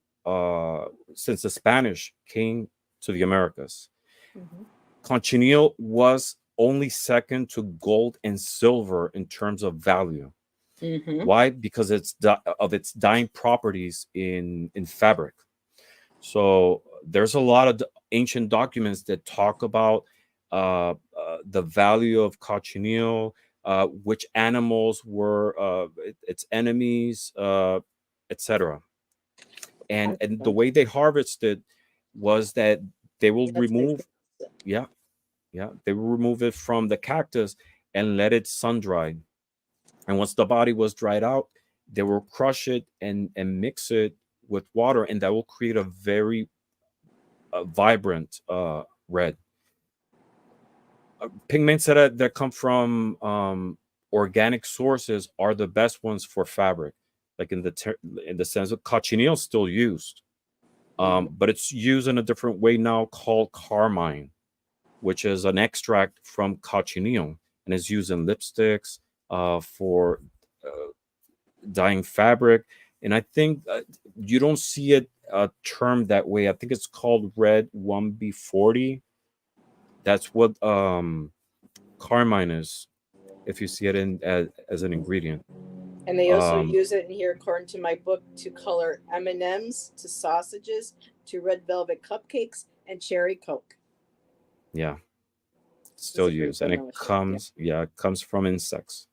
since the Spanish came to the Americas. Hmm. Cochineal was only second to gold and silver in terms of value. Hmm. Why? Because of its dyeing properties in fabric. So there's a lot of ancient documents that talk about the value of cochineal, which animals were its enemies, etc. And the Wonderful. way they harvested was that they will Yeah, that's how you remove, pronounce it. yeah, yeah, they will remove it from the cactus and let it sun dry. And once the body was dried out, they will crush it and mix it with water, and that will create a very vibrant red. Pigments that come from organic sources are the best ones for fabric. Like in the sense of cochineal is still used, Hmm. but it's used in a different way now called carmine, which is an extract from cochineal and is used in lipsticks for uh, dyeing fabric. And I think you don't see it termed that way. I think it's called red 1B40. That's what carmine is, if you see it in as an ingredient. And they also Um, use it in here, according to my book, to color M&Ms, to sausages, to red velvet cupcakes, and cherry coke. yeah. still great used, and it promotion. Yeah. comes, yeah, it comes from insects.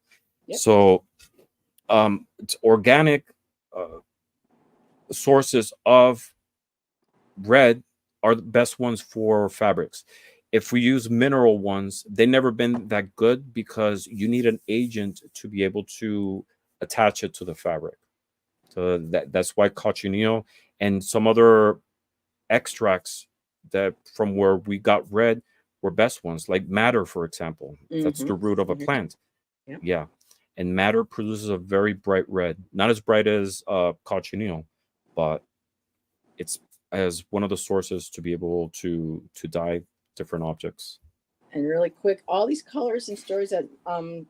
Yep. So it's organic uh, sources of red are the best ones for fabrics. If we use mineral ones, they've never been that good because you need an agent to be able to attach it to the fabric. So that's why cochineal and some other extracts that from where we got red were best ones, like madder, for example. That's Mm-hmm. the root of a Mm-hmm. plant. Yeah. Yeah. And madder produces a very bright red, not as bright as cochineal, but it's as one of the sources to be able to dye different objects. And really quick, all these colors and stories that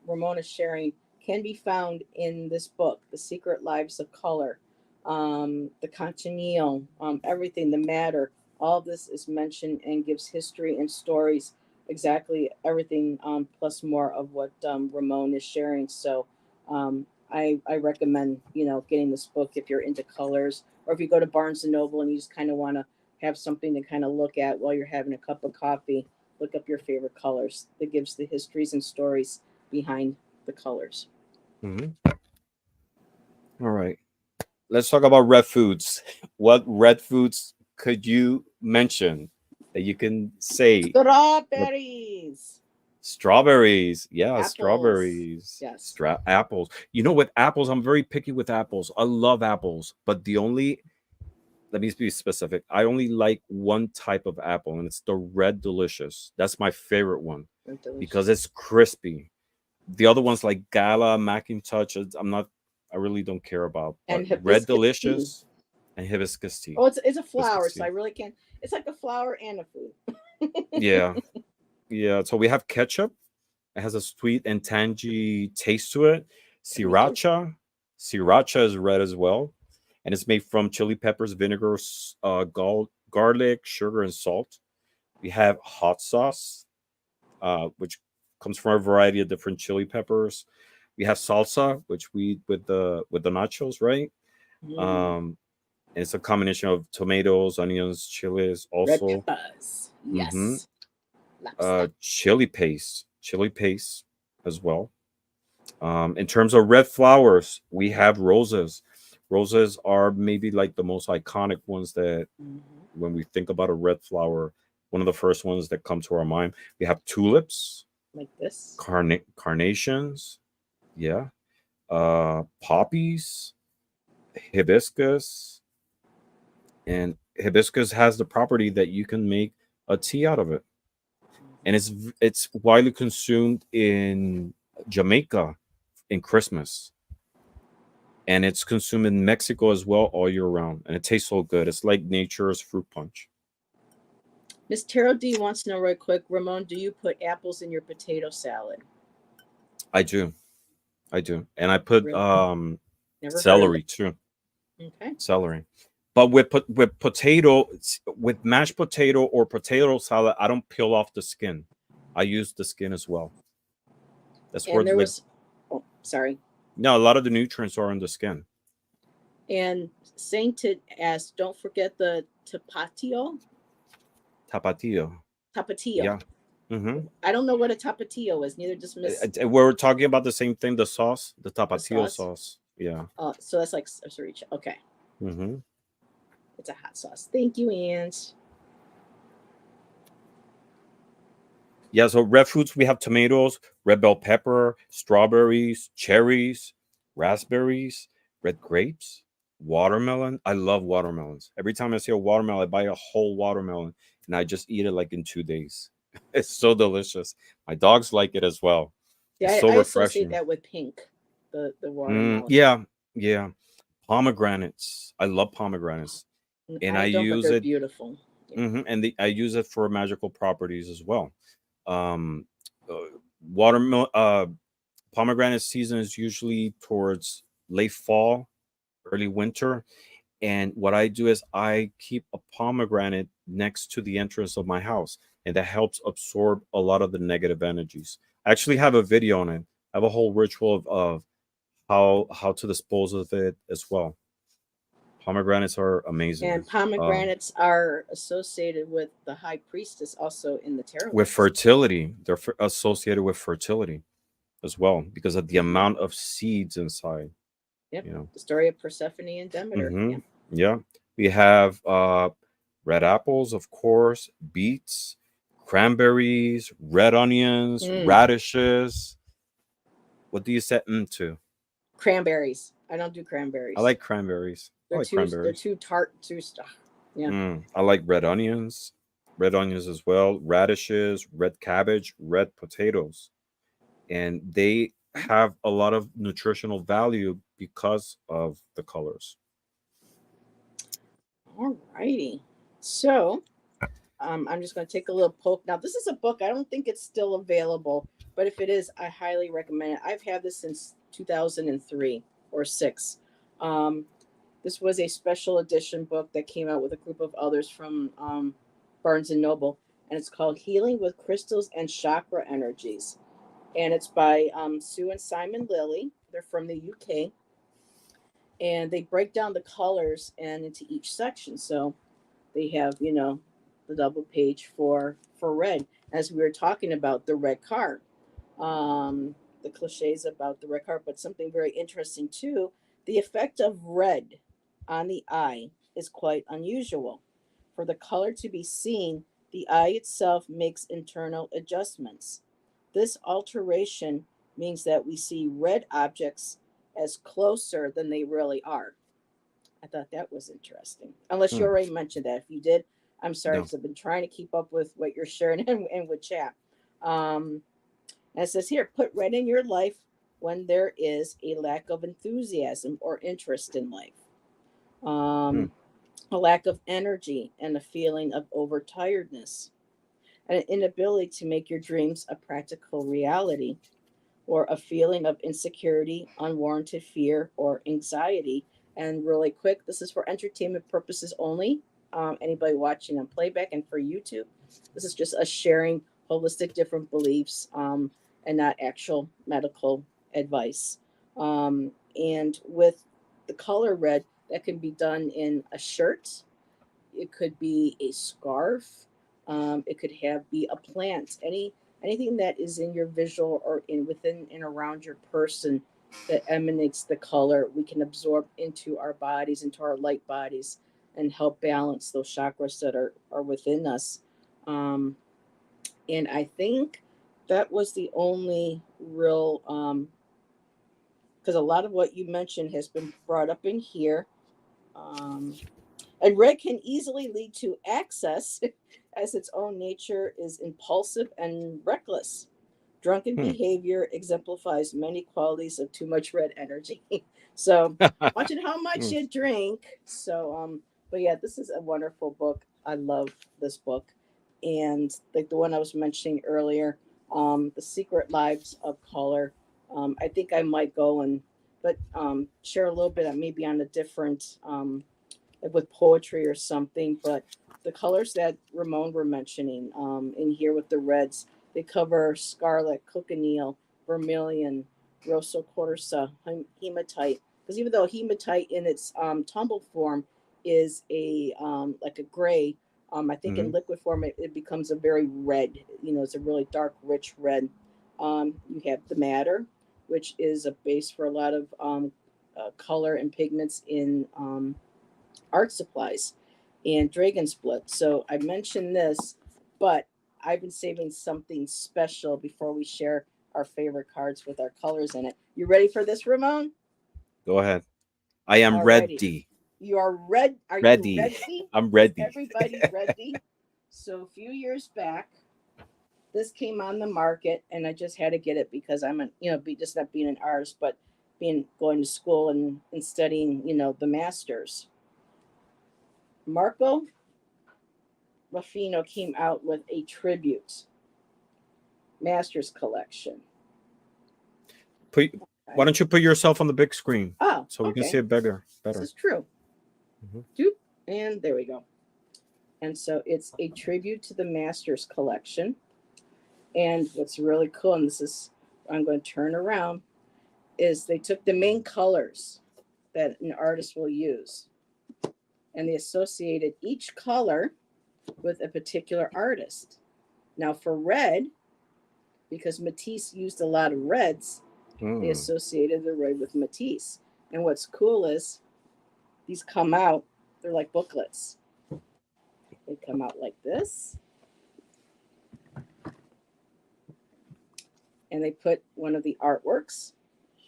Ramona's sharing can be found in this book, The Secret Lives of Color, the cochineal, everything, the matter. All of this is mentioned and gives history and stories, exactly everything, plus more of what Ramon is sharing. So I recommend, getting this book if you're into colors, or if you go to Barnes and Noble and you just kind of want to have something to kind of look at while you're having a cup of coffee. Look up your favorite colors. That gives the histories and stories behind the colors. Mhm. All right. Let's talk about red foods. What red foods could you mention that you can say? Strawberries, Strawberries. Yeah, apples. strawberries. Yes. Apples. You know, with apples, I'm very picky with apples. I love apples, but let me be specific. I only like one type of apple, and it's the red delicious. That's my favorite one They're because delicious. it's crispy. The other ones like Gala, Macintosh, I'm not, I really don't care about. But And red hibiscus tea. delicious and hibiscus tea. Oh, it's a flower, Hibiscus so tea. I really can't. It's like a flower and a food. Yeah. Yeah. So we have ketchup. It has a sweet and tangy taste to it. Me too. Sriracha. Sriracha is red as well. And it's made from chili peppers, vinegar, garlic, sugar, and salt. We have hot sauce, which comes from a variety of different chili peppers. We have salsa, which we with the nachos, right? Mm. Um, and it's a combination of tomatoes, onions, chilies, Red also. peppers. Mm-hmm. Yes. Lobster. Chili paste as well. In terms of red flowers, we have roses. Roses are maybe like the most iconic ones that Hmm. when we think about a red flower, one of the first ones that come to our mind. We have tulips, Like this. carnations, yeah, poppies, hibiscus, and hibiscus has the property that you can make a tea out of it, and Hmm. it's widely consumed in Jamaica in Christmas, and it's consumed in Mexico as well all year round, and it tastes so good. It's like nature's fruit punch. Miss Terrell D wants to know right quick, Ramon, do you put apples in your potato salad? I do, I do, and I put Really? Never heard of celery too. that. Okay. Celery. But with potato, with mashed potato or potato salad, I don't peel off the skin. I use the skin as well. That's where And there like was, oh, sorry. no, a lot of the nutrients are in the skin. And Sainted asked, don't forget the tapatio. Tapatio. Tapatio. Yeah. Mm-hmm. I don't know what a tapatio is. Neither does Miss We're talking about the same thing. The sauce, the the tapatio sauce. sauce. Yeah. So that's like a sriracha. Okay. Mm-hmm. It's a hot sauce. Thank you, Ange. Yeah. So red fruits, we have tomatoes, red bell pepper, strawberries, cherries, raspberries, red grapes, watermelon. I love watermelons. Every time I see a watermelon, I buy a whole watermelon and I just eat it like in 2 days. It's so delicious. My dogs like it as well. Yeah, It's so I associate refreshing. that with pink, the watermelon. Yeah, yeah. Pomegranates. I love pomegranates, and I I don't, but use they're it. beautiful. Yeah. And I use it for magical properties as well. Um, uh, watermelon. Pomegranate season is usually towards late fall, early winter. And what I do is I keep a pomegranate next to the entrance of my house, and that helps absorb a lot of the negative energies. I actually have a video on it. I have a whole ritual of how to dispose of it as well. Pomegranates are amazing. And pomegranates are associated with the high priestess also in the tarot With decks. fertility, they're associated with fertility as well because of the Mhm. amount of seeds inside. Yep. You know. The story of Persephone and Demeter. Mm-hmm. Yeah. Yeah. We have red apples, of course, beets, cranberries, red onions, Mm. radishes. What do you set into? Cranberries. I don't do I cranberries. like cranberries. I They're like they're cranberries. too tart, too stuff. Yeah. I like red onions as well, radishes, red cabbage, red potatoes. And they have a lot of nutritional value because of the colors. All righty. So I'm just going to take a little poke. Now, this is a book. I don't think it's still available, but if it is, I highly recommend it. I've had this since 2003 or six. Um, this was a special edition book that came out with a group of others from Barnes and Noble, and it's called Healing with Crystals and Chakra Energies. And it's by Sue and Simon Lilly. They're from the UK, and they break down the colors and into each section. So they have, the double page for red, as we were talking about the red card, um the cliches about the red card, but something very interesting too. The effect of red on the eye is quite unusual. For the color to be seen, the eye itself makes internal adjustments. This alteration means that we see red objects as closer than they really are. I thought that was interesting. Unless you Hmm. already mentioned that. If you did, I'm sorry, No. because I've been trying to keep up with what you're sharing and with chat. Um, and it says here, put red in your life when there is a lack of enthusiasm or interest in life, Hmm. um, a lack of energy, and a feeling of overtiredness, an inability to make your dreams a practical reality, or a feeling of insecurity, unwarranted fear, or anxiety. And really quick, this is for entertainment purposes only. Anybody watching on playback and for YouTube, this is just us sharing holistic different beliefs, and not actual medical advice. And with the color red, that can be done in a shirt, it could be a scarf. It could have be a plant. Anything that is in your visual or in within and around your person that emanates the color, we can absorb into our bodies, into our light bodies, and help balance those chakras that are within us. Um, and I think that was the only real, because a lot of what you mentioned has been brought up in here. Um, and red can easily lead to excess, as its own nature is impulsive and reckless. Drunken Hmm. behavior exemplifies many qualities of too much red energy. So, watching how much Hmm. you drink. So, but yeah, this is a wonderful book. I love this book, and like the one I was mentioning earlier, "The Secret Lives of Color." I think I might go and, but share a little bit, maybe on a different, like with poetry or something. But the colors that Ramon were mentioning, in here with the reds, they cover scarlet, cochineal, vermilion, rosso corsa, hematite. Because even though hematite in its tumble form is a like a gray, I think in Hmm. liquid form it becomes a very red. It's a really dark, rich red. You have the madder, which is a base for a lot of color and pigments in art supplies, and dragon's blood. So I mentioned this, but I've been saving something special before we share our favorite cards with our colors in it. You ready for this, Ramon? Go ahead. I am Alrighty. ready. You are red. Are you Ready. ready? I'm Is ready. everybody ready? So a few years back, this came on the market, and I just had to get it because I'm a be just not being an artist, but being going to school and studying the masters. Marco Ruffino came out with a tribute master's collection. Put. Why Okay. don't you put yourself on the big screen Oh, so we can see okay. it better? This Better. is true. Hmm. Doop. And there we go. And so it's a tribute to the master's collection. And what's really cool, and this is, I'm going to turn around, is they took the main colors that an artist will use. and they associated each color with a particular artist. Now, for red, because Matisse used a lot of reds, they Mm. associated the red with Matisse. And what's cool is these come out, they're like booklets. They come out like this, and they put one of the artworks.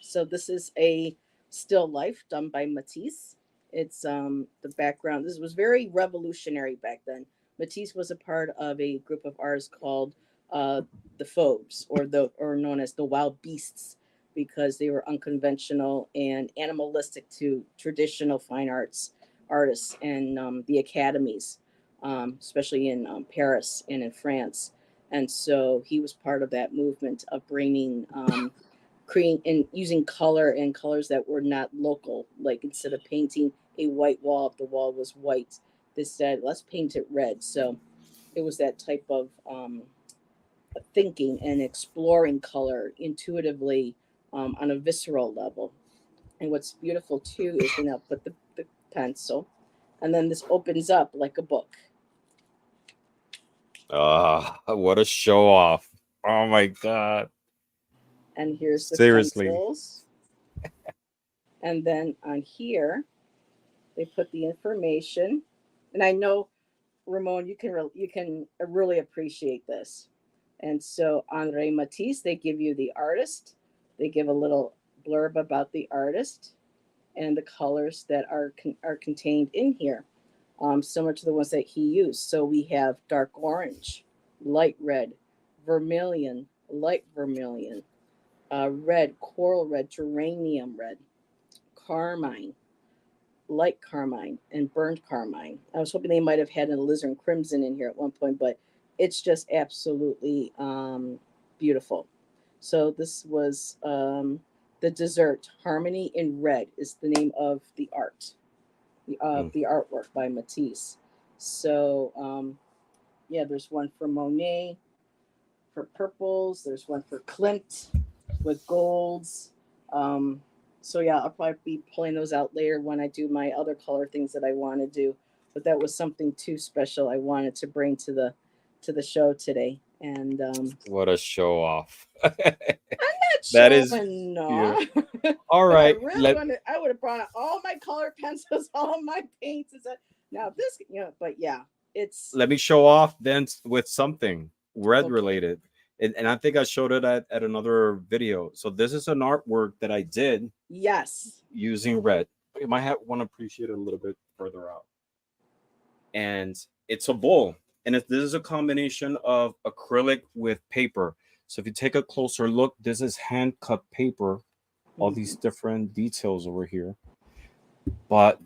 So this is a still life done by Matisse. It's the background. This was very revolutionary back then. Matisse was a part of a group of artists called uh, the Phobes, or known as the Wild Beasts, because they were unconventional and animalistic to traditional fine arts artists and the academies, especially in Paris and in France. And so he was part of that movement of bringing creating and using color and colors that were not local. Like instead of painting a white wall, if the wall was white, they said, let's paint it red. So it was that type of thinking and exploring color intuitively on a visceral level. And what's beautiful too is then I'll put the pencil, and then this opens up like a book. Ah, what a show off. Oh my God. And here's the Seriously. pencils. And then on here, they put the information. And I know, Ramon, you can really appreciate this. And so Andre Matisse, they give you the artist. They give a little blurb about the artist and the colors that are contained in here, similar to the ones that he used. So we have dark orange, light red, vermilion, light vermilion, red, coral red, geranium red, carmine, light carmine, and burnt carmine. I was hoping they might have had an alizarin crimson in here at one point, but it's just absolutely beautiful. So this was the dessert. Harmony in Red is the name of the art, Mm. the artwork by Matisse. So yeah, there's one for Monet for purples. There's one for Klimt with golds. Um, so yeah, I'll probably be pulling those out later when I do my other color things that I want to do. But that was something too special I wanted to bring to the show today. And What a show off. not That is showing beautiful. off, All but I right. really wanted. I would have brought out all my color pencils, all my paints. And stuff. Now this, but yeah, it's Let me show off then with something red okay. related. And I think I showed it at another video. So this is an artwork that I did Yes. using red. You might have want to appreciate it a little bit further out. And it's a bowl. And this is a combination of acrylic with paper. So if you take a closer look, this is hand cut paper, all Mm-hmm. these different details over here. But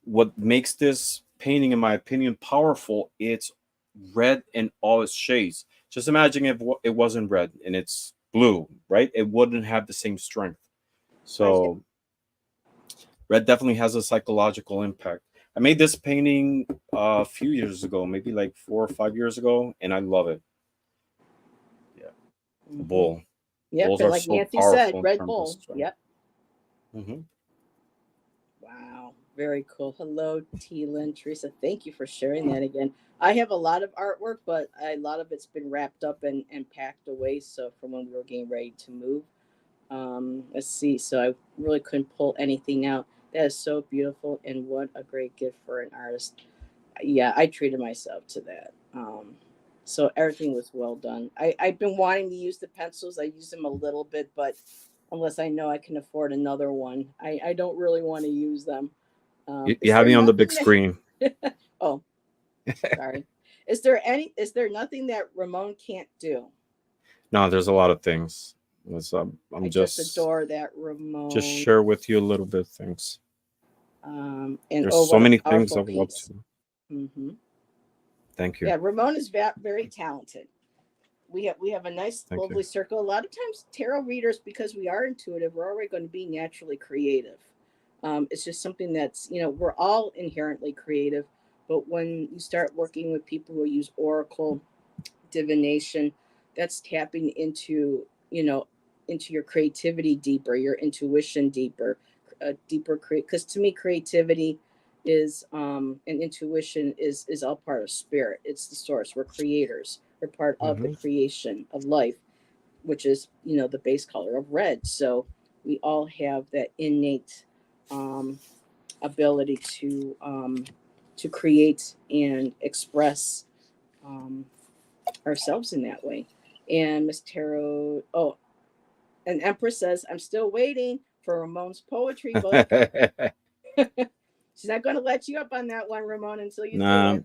what makes this painting, in my opinion, powerful, it's red in all its shades. Just imagine if it wasn't red and it's blue, right? It wouldn't have the same strength. I get. So red definitely has a psychological impact. I made this painting a few years ago, maybe like 4 or 5 years ago, and I love it. Yeah, the Mm-hmm. bull. Yep, Bulls and are like so Nancy said, powerful in Red terms of Bull. strength. Yep. Hmm. Wow, very cool. Hello, T. Lynn, Teresa. Thank you for sharing that again. I have a lot of artwork, but a lot of it's been wrapped up and packed away. So from when we were getting ready to move, let's see. So I really couldn't pull anything out. That is so beautiful, and what a great gift for an artist. Yeah, I treated myself to that. So everything was well done. I've been wanting to use the pencils. I use them a little bit, but unless I know I can afford another one, I don't really want to use them. You Is have there me on the big nothing screen. that, oh, sorry. Is there nothing that Ramon can't do? No, there's a lot of things. I I'm just just adore that just Ramon. share with you a little bit of things. And There's oh, so what a many things powerful I would love piece. to. Hmm. Thank you. Yeah, Ramon is very talented. We have a nice Thank you. lovely circle. A lot of times tarot readers, because we are intuitive, we're already going to be naturally creative. It's just something that's, we're all inherently creative, but when you start working with people who use oracle divination, that's tapping into your creativity deeper, your intuition deeper, deeper create, because to me creativity is and intuition is all part of spirit. It's the source. We're creators. We're part of the Hmm. creation of life, which is, the base color of red. So we all have that innate um, ability to create and express um, ourselves in that way. And Miss Tarot, oh, and Empress says, I'm still waiting for Ramon's poetry book. She's not going to let you up on that one, Ramon, until you do Nah, it.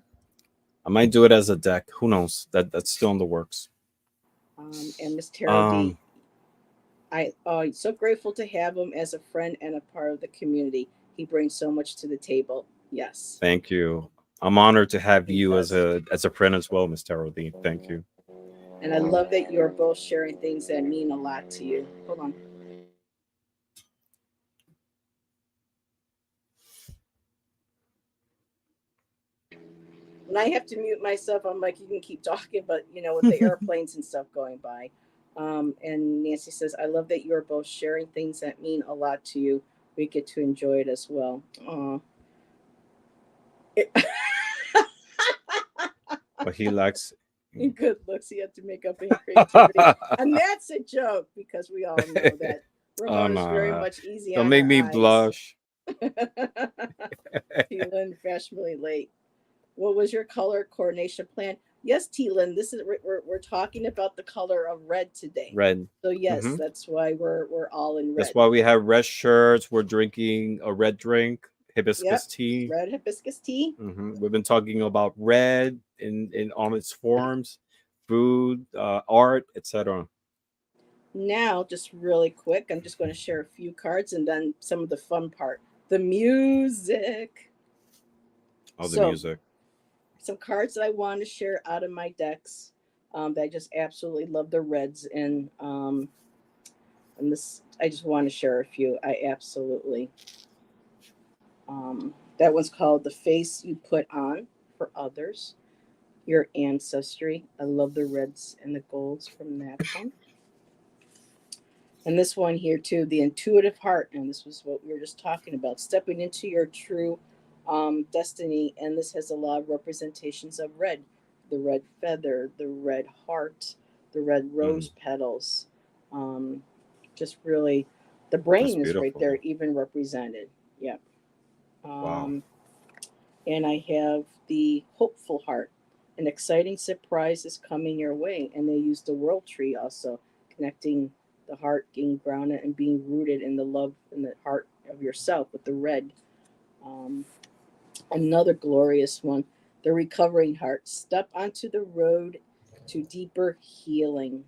I might do it as a deck. Who knows? That's still in the works. And Miss Tarot D, Um, so grateful to have him as a friend and a part of the community. He brings so much to the table. Yes, Thank you. I'm honored to have he you does. as a friend as well, Miss Terrell. Thank you. And I love that you're both sharing things that mean a lot to you. Hold on. When I have to mute myself, I'm like, you can keep talking, but with the airplanes and stuff going by. And Nancy says, I love that you're both sharing things that mean a lot to you. We get to enjoy it as well. Aw. But he likes. Good looks, he had to make up in creativity. And that's a joke because we all know that Oh Ramon is very no! much easy Don't on make our me eyes. blush. T-Lynn, fashionably late. What was your color coordination plan? Yes, T-Lynn, this is we're talking about the color of red today. Red. So yes, Hmm. that's why we're all in That's red. why we have red shirts. We're drinking a red drink, Yep, hibiscus tea. red hibiscus tea. We've been talking about red in all its forms, food, art, etc. Now, just really quick, I'm just going to share a few cards and then some of the fun part, the music. All the So music. some cards that I want to share out of my decks that I just absolutely love the reds and this I just want to share a few. I absolutely that one's called The Face You Put On for Others, Your Ancestry. I love the reds and the golds from that one. And this one here too, The Intuitive Heart, and this was what we were just talking about, stepping into your true destiny. And this has a lot of representations of red, the red feather, the red heart, the red Mm, rose petals. Um, just really, the that's brain is right there, beautiful. even represented. Yeah. Wow. Um, and I have the hopeful heart. An exciting surprise is coming your way. And they use the world tree also, connecting the heart, getting grounded and being rooted in the love in the heart of yourself with the red. Um, Another glorious one, the recovering heart. Step onto the road to deeper healing.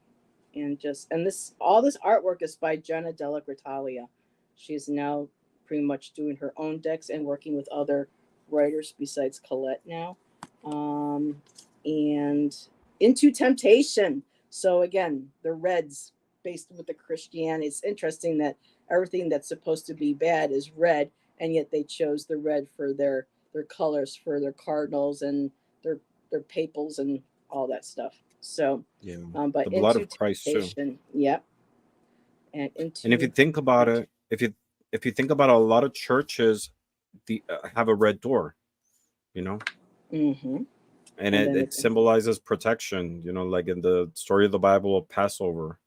And this all this artwork is by Jenna Della Gratalia. She's now pretty much doing her own decks and working with other writers besides Colette now. Um, and Into Temptation. So again, the reds based with the Christianity. It's interesting that everything that's supposed to be bad is red, and yet they chose the red for their colors for their cardinals and their their papals and all that stuff. So Yeah. but The blood Into of Christ too. Temptation, yep, and And if you Into think about Temptation. it, if you think about it, a lot of churches have a red door, you know, Mm-hmm. and And then it symbolizes protection, like in the story of the Bible of Passover,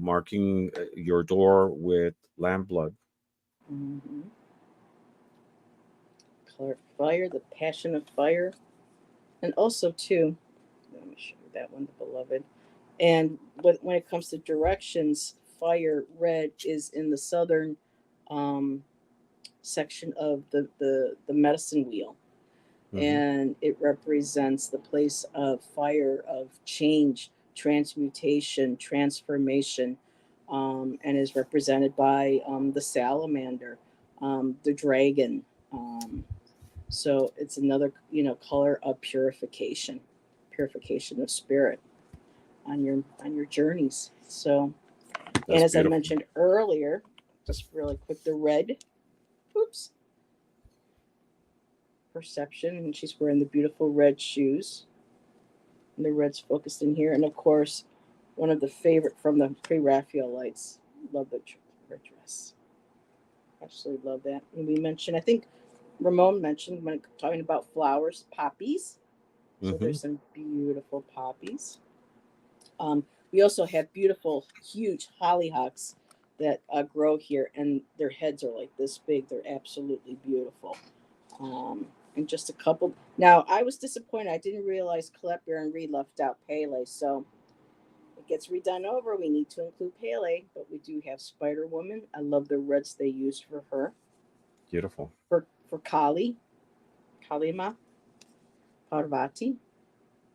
marking your door with lamb blood. mm-hmm. Color of Fire, the Passion of Fire, and also too. Let me show you that one, the Beloved. And when it comes to directions, fire red is in the southern um, section of the medicine wheel, Hmm. and it represents the place of fire, of change, transmutation, transformation, and is represented by the salamander, the dragon. Um, so it's another color of purification, purification of spirit on your journeys. So, and That's as I beautiful. mentioned earlier, just really quick, the red. Oops, perception, and she's wearing the beautiful red shoes. And the red's focused in here, and of course, one of the favorite from the pre-Raphaelites. Love the red dress. Absolutely love that. And we mentioned, I think Ramon mentioned when talking about flowers, poppies. So Mm-hmm. there's some beautiful poppies. Um, we also have beautiful, huge hollyhocks that grow here, and their heads are like this big. They're absolutely beautiful. And just a couple. Now, I was disappointed. I didn't realize Colette Bear and Reed left out Pele, so it gets redone over. We need to include Pele, but we do have Spider Woman. I love the reds they used for her. Beautiful. For Kali, Kalima, Parvati,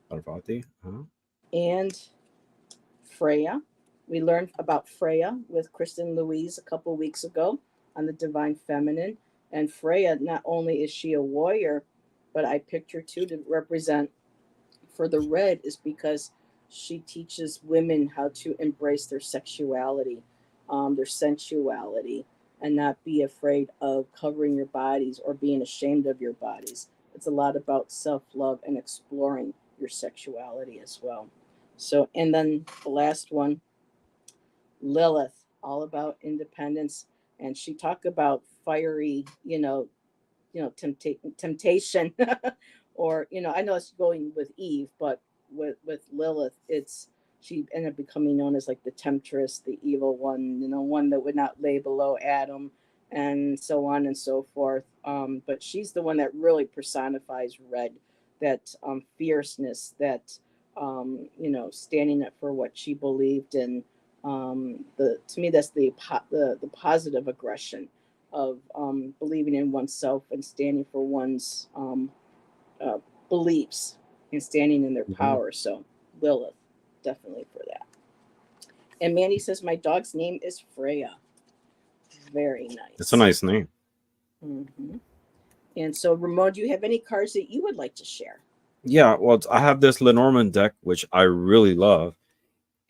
Parvati. Huh? and Freya. We learned about Freya with Kristen Louise a couple weeks ago on the Divine Feminine. And Freya, not only is she a warrior, but I picked her too to represent for the red is because she teaches women how to embrace their sexuality, their sensuality, and not be afraid of covering your bodies or being ashamed of your bodies. It's a lot about self love and exploring your sexuality as well. So, and then the last one, Lilith, all about independence. And she talked about fiery, temptation or I know it's going with Eve, but with Lilith, it's she ended up becoming known as like the temptress, the evil one, one that would not lay below Adam, and so on and so forth. But she's the one that really personifies red, that fierceness, that standing up for what she believed in. The to me that's the positive aggression of believing in oneself and standing for one's uh, beliefs and standing in their Mm-hmm. power. So Lilith, definitely for that. And Mandy says my dog's name is Freya. Very It's a nice. nice name. Hmm. And so, Ramon, do you have any cards that you would like to share? Yeah, well, I have this Lenormand deck which I really love,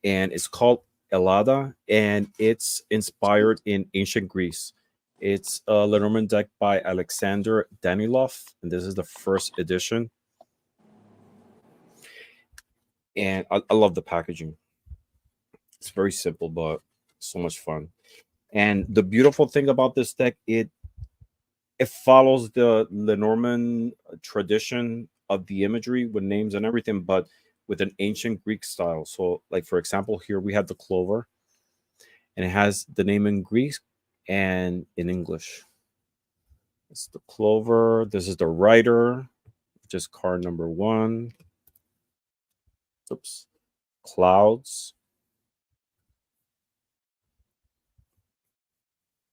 and it's called Elada, and it's inspired Sweet. in ancient Greece. It's a Lenormand deck by Alexander Danilov, and this is the first edition. And I love the packaging. It's very simple, but so much fun. And the beautiful thing about this deck, it follows the Lenormand tradition of the imagery with names and everything, but with an ancient Greek style. So, like for example, here we have the clover, and it has the name in Greek and in English. It's the clover. This is the rider, which is card number one. Oops. Clouds,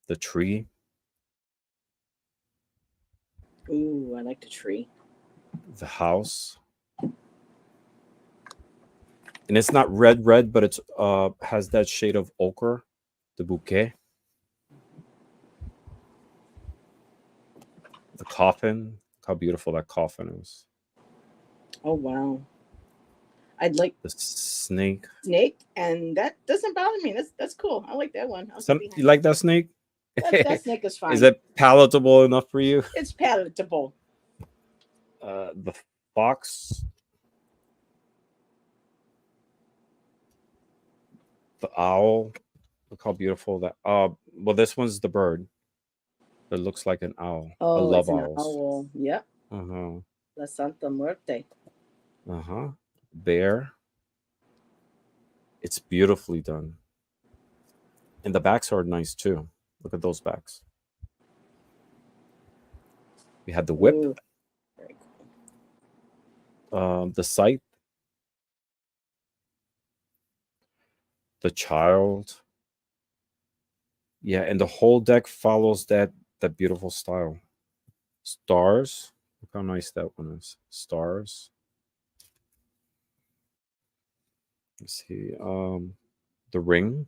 the tree, Ooh, I like the tree. the house. And it's not red, but it's has that shade of ochre, the bouquet, the coffin. Look how beautiful that coffin is. Oh wow, I'd like The snake. snake, and that doesn't bother me. That's cool. I like that one. I'll get Some you behind like that. that snake? That snake is Is fine. it palatable enough for you? It's palatable. The fox, the owl. Look how beautiful that. Well, this one's the bird that looks like an owl. I Oh, love it's an owls. owl. Yep. Uh huh. La Santa Muerte. Uh huh. Bear. It's beautifully done, and the backs are nice too. Look at those backs. We had the whip, Ooh, very cool. the scythe, the child. Yeah, and the whole deck follows that beautiful style. Stars. Look how nice that one is. Stars. Let's see. The ring.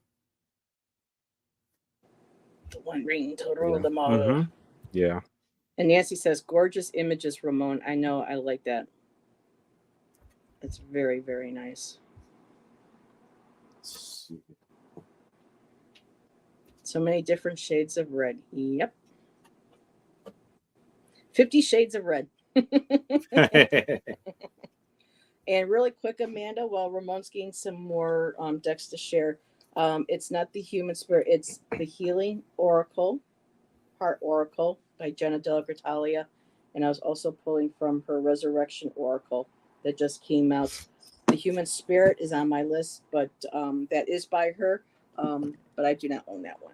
The one ring to rule Yeah. them all. Mm-hmm. Yeah. And Nancy says, gorgeous images, Ramon. I know. I like that. It's very, very nice. So many different shades of red. Yep. 50 shades of red. And really quick, Amanda, while Ramon's getting some more decks to share, it's not the human spirit, it's the healing oracle, heart oracle by Jenna Della Gratalia, and I was also pulling from her Resurrection Oracle that just came out. The Human Spirit is on my list, but that is by her, but I do not own that one.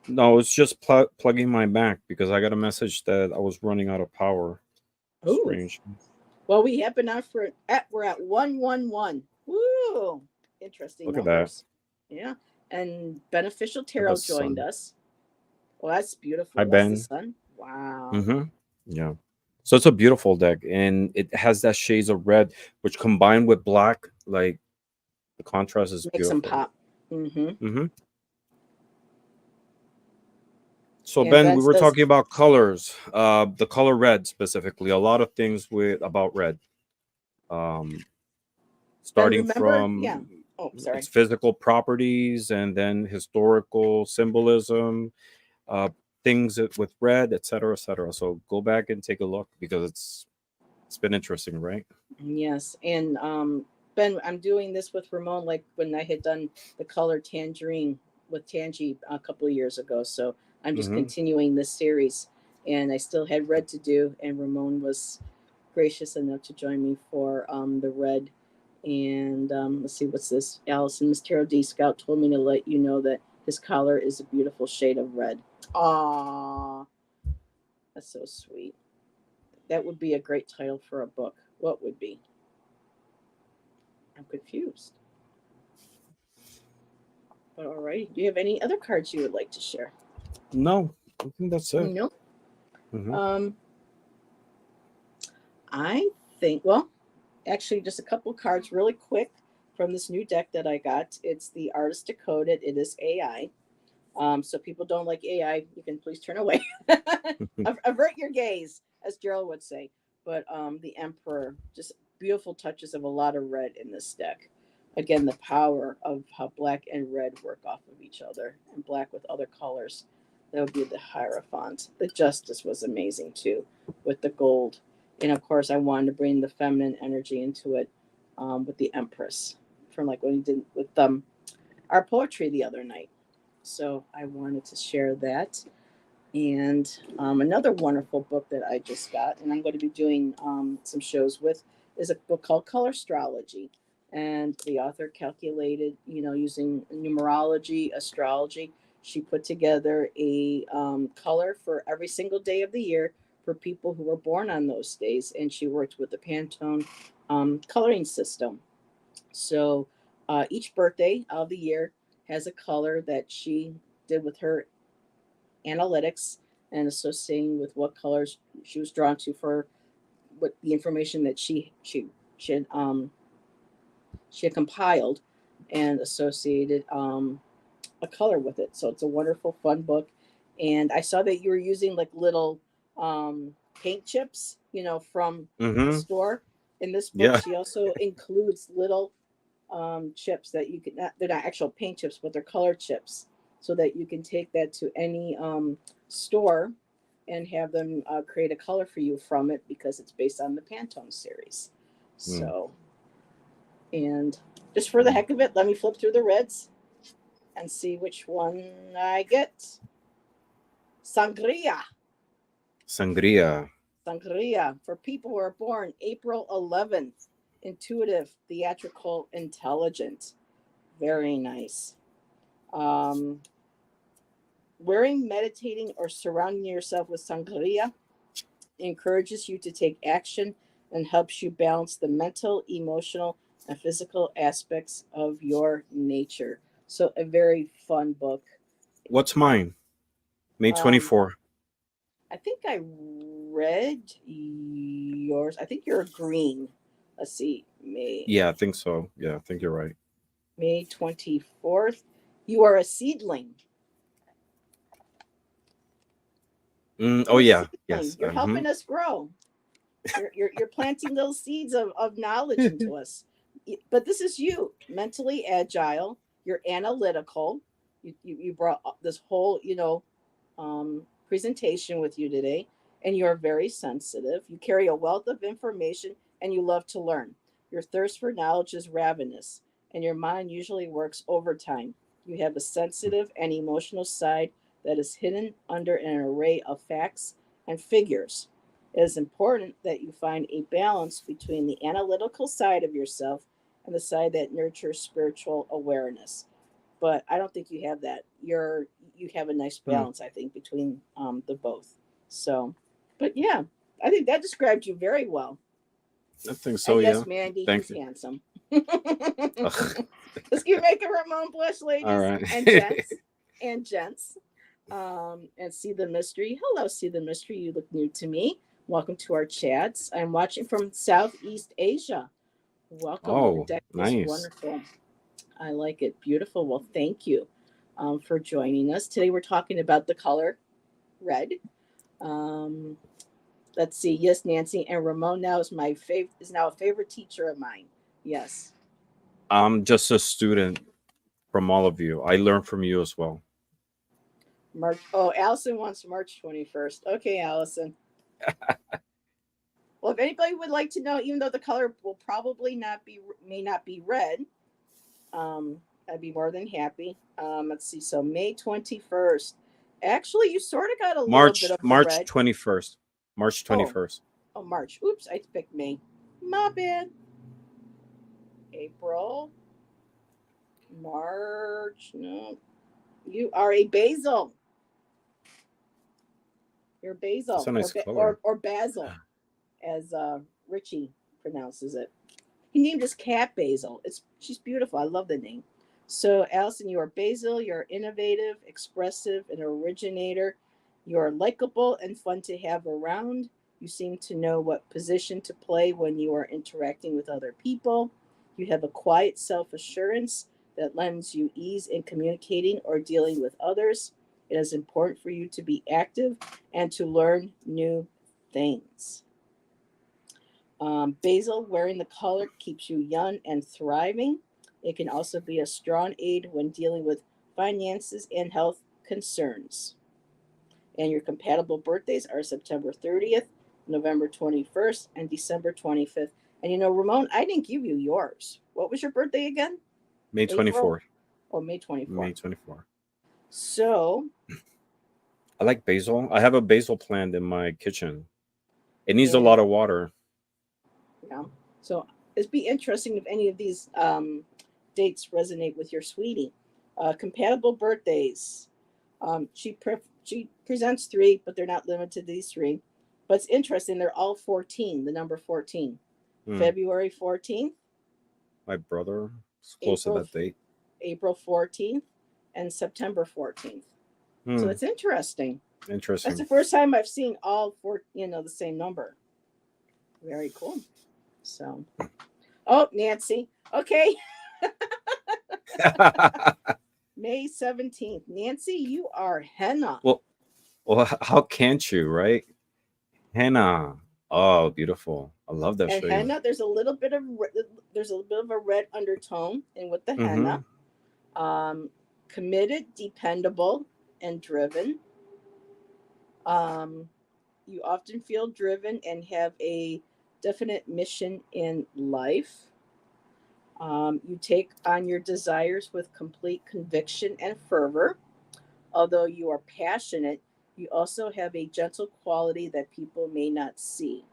No, it's just plugging my Mac because I got a message that I was running out of power. Ooh, Strange. well, we have been on for we're at 111. Woo, interesting Look at that. numbers. Yeah, and Beneficial And the Tarot joined sun. us. Well, that's Hi, beautiful. That's the Ben. sun. Wow. Mm-hmm. Yeah. So it's a beautiful deck, and it has that shades of red, which combined with black, like the contrast is Makes them beautiful. pop. Mm-hmm. Mm-hmm. So And Ben, Ben we were says, talking about colors, the color red specifically. A lot of things with about red, um, Ben, starting remember? Yeah. from Oh, its sorry. physical properties and then historical symbolism, uh, with red, etc., etc. So go back and take a look because it's been interesting, right? Yes. And Ben, I'm doing this with Ramon like when I had done the color tangerine with Tangy a couple of years ago. So I'm just Mm-hmm. continuing this series. And I still had red to do, and Ramon was gracious enough to join me for the red. And let's see, what's this? Allison, Miss Tarot D Scout told me to let you know that his collar is a beautiful shade of red. Aww, that's so sweet. That would be a great title for a book. What would be? I'm confused. But all right. Do you have any other cards you would like to share? No, I think that's it. No. Mm-hmm. Um, I think, well, actually, just a couple cards really quick from this new deck that I got. It's the Artist Decoded. It is AI. So people don't like AI, you can please turn away. Avert your gaze, as Gerald would say. But the Emperor, just beautiful touches of a lot of red in this deck. Again, the power of how black and red work off of each other, and black with other colors. That would be the Hierophant. The Justice was amazing too, with the gold. And of course, I wanted to bring the feminine energy into it with the Empress, from like when we did with our poetry the other night. So I wanted to share that. And another wonderful book that I just got, and I'm going to be doing some shows with, is a book called Color Astrology. And the author calculated, using numerology, astrology, she put together a color for every single day of the year for people who were born on those days. And she worked with the Pantone coloring system. So each birthday of the year has a color that she did with her analytics and associating with what colors she was drawn to for what the information that she had she had compiled and associated a color with it. So it's a wonderful, fun book. And I saw that you were using like little paint chips, from the Mm-hmm. store. In this book, Yeah. she also includes little chips that you can not, they're not actual paint chips, but they're color chips, so that you can take that to any store and have them create a color for you from it because it's based on the Pantone series. Mm. So, and just for the heck of it, let me flip through the reds and see which one I get. Sangria. Sangria. Sangria for people who are born April 11th. Intuitive, theatrical, intelligent. Very nice. Um, Wearing, meditating, or surrounding yourself with sangria encourages you to take action and helps you balance the mental, emotional, and physical aspects of your nature. So, a very fun book. What's mine? May Um, 24. I think I read yours. I think you're green. Let's see, Yeah, I think so. Yeah, I think you're right. May 24th. You are a seedling. Oh You're a yeah. seedling. Yes. You're helping us grow. You're planting little seeds of knowledge into us. But this is you, mentally agile. You're analytical. You brought this whole presentation with you today, and you're very sensitive. You carry a wealth of information, and you love to learn. Your thirst for knowledge is ravenous, and your mind usually works overtime. You have a sensitive and emotional side that is hidden under an array of facts and figures. It is important that you find a balance between the analytical side of yourself and the side that nurtures spiritual awareness. But I don't think you have that. You have a nice Hmm. balance, I think, between the both. So, but yeah, I think that described you very well. I think so. And Yeah. yes, Mandy, Thank he's you. handsome. Ugh. Let's keep making Ramon blush, All ladies right. and gents. And gents. And See the Mystery. Hello, See the Mystery. You look new to me. Welcome to our chats. I'm watching from Southeast Asia. Welcome. The Oh, deck is nice. wonderful. I like it. Beautiful. Well, thank you for joining us. Today we're talking about the color red. Um, let's see. Yes, Nancy and Ramon now is now a favorite teacher of mine. Yes. I'm just a student from all of you. I learn from you as well. March. Oh, Allison wants March 21st. Okay, Allison. Well, if anybody would like to know, even though the color will probably not be may not be red, I'd be more than happy. Let's see. So May 21st. Actually, you sort of got a little bit of a March red. 21st. March Oh, 21st. oh, March. Oops, I picked May. My bad. April, March. No, you are a basil. You're That's a basil, nice color. or basil, as Richie pronounces it. He named his cat Basil. She's beautiful. I love the name. So, Allison, you are Basil. You're innovative, expressive, an originator. You're likable and fun to have around. You seem to know what position to play when you are interacting with other people. You have a quiet self assurance that lends you ease in communicating or dealing with others. It is important for you to be active and to learn new things. Basil, wearing the color, keeps you young and thriving. It can also be a strong aid when dealing with finances and health concerns. And your compatible birthdays are September 30th, November 21st, and December 25th. And Ramon, I didn't give you yours. What was your birthday again? May April? 24th. Oh, May 24th. May 24th. So, I like basil. I have a basil plant in my kitchen. It needs a and lot of water. yeah. So it'd be interesting if any of these dates resonate with your sweetie. Compatible birthdays. She presents three, but they're not limited to these three. But it's interesting; they're all 14. The number 14. Hmm. February 14th, My brother is close to April that date. April 14th, and September 14th. So Hmm. that's interesting. That's Interesting. the first time I've seen all four, the same number. Very cool. So, oh, Nancy. Okay, May 17th. Nancy, you are henna. well, how can't you, right? Henna. Oh, beautiful. I love that And shade. henna, there's a little bit of a red undertone in with the henna. Mm-hmm. Um, Committed, dependable, and driven. Um, you often feel driven and have a definite mission in life. You take on your desires with complete conviction and fervor. Although you are passionate, you also have a gentle quality that people may not see.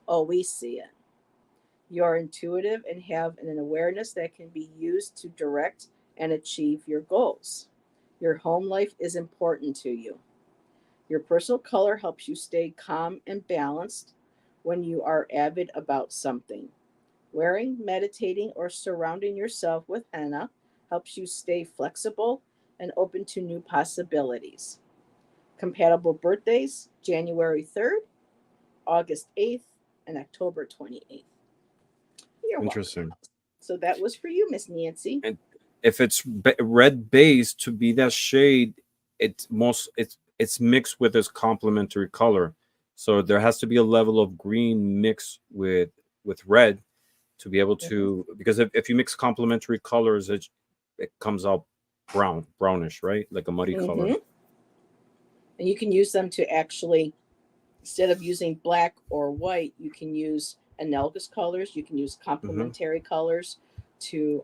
Oh, we see it. You are intuitive and have an awareness that can be used to direct and achieve your goals. Your home life is important to you. Your personal color helps you stay calm and balanced when you are avid about something. Wearing, meditating, or surrounding yourself with henna helps you stay flexible and open to new possibilities. Compatible birthdays January 3rd, August 8th, and October 28th. You're welcome. Interesting. So that was for you, Miss Nancy. And if it's red base to be that shade, it's mixed with this complementary color. So there has to be a level of green mixed with red to be able Mm-hmm. to, because if you mix complementary colors, it comes out brownish, right? Like a muddy color. Mm-hmm. And you can use them to actually, instead of using black or white, you can use analogous colors. You can use Hmm. complementary colors to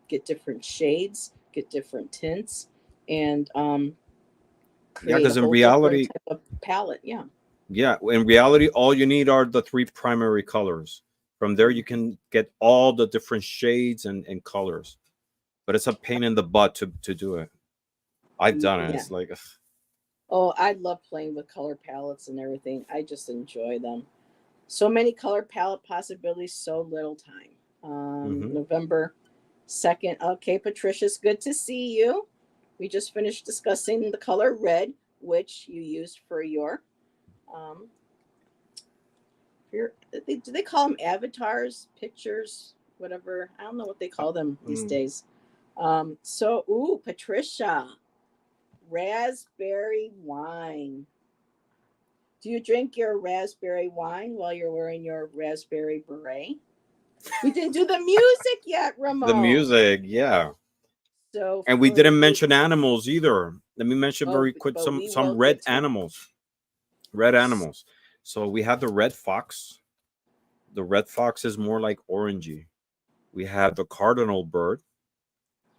get different shades, get different tints. And Yeah, create a because in whole different reality, type of palette. Yeah. yeah, in reality, all you need are the three primary colors. From there, you Mhm. can get all the different shades and colors. But it's a pain in the butt to do it. I've done it. Yeah. It's like, ugh. Oh, I love playing with color palettes and everything. I just enjoy them. So many color palette possibilities, so little time. Hmm. November 2nd. Okay, Patricia, it's good to see you. We just finished discussing the color red, which you used um, for your do they call them avatars, pictures, whatever? I don't know what they call them these Mm. days. Patricia, raspberry wine. Do you drink your raspberry wine while you're wearing your raspberry beret? We didn't do the music yet, The Ramon. music, yeah. So And we for didn't you, mention animals either. Let me mention oh, very quick but some we some will red get to. animals. Red animals. So we have the red fox. The red fox is more like orangey. We have the cardinal bird,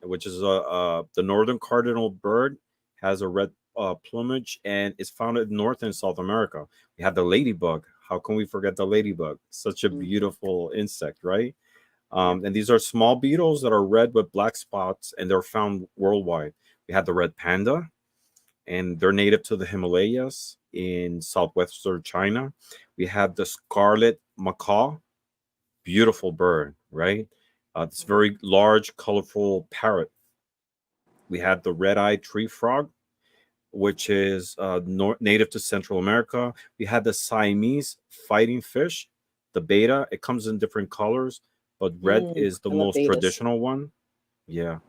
which is the northern cardinal bird has a red plumage and is found in North and South America. We have the ladybug. How can we forget the ladybug? Such a Mhm. beautiful insect, right? Yep. And these are small beetles that are red with black spots, and they're found worldwide. We have the red panda, and they're native to the Himalayas in southwestern China. We have the scarlet macaw, beautiful bird, right? This very large, colorful parrot. We have the red-eyed tree frog, which is native to Central America. We have the Siamese fighting fish, the beta. It comes in different colors, but red is the I love most betas. traditional one. Yeah.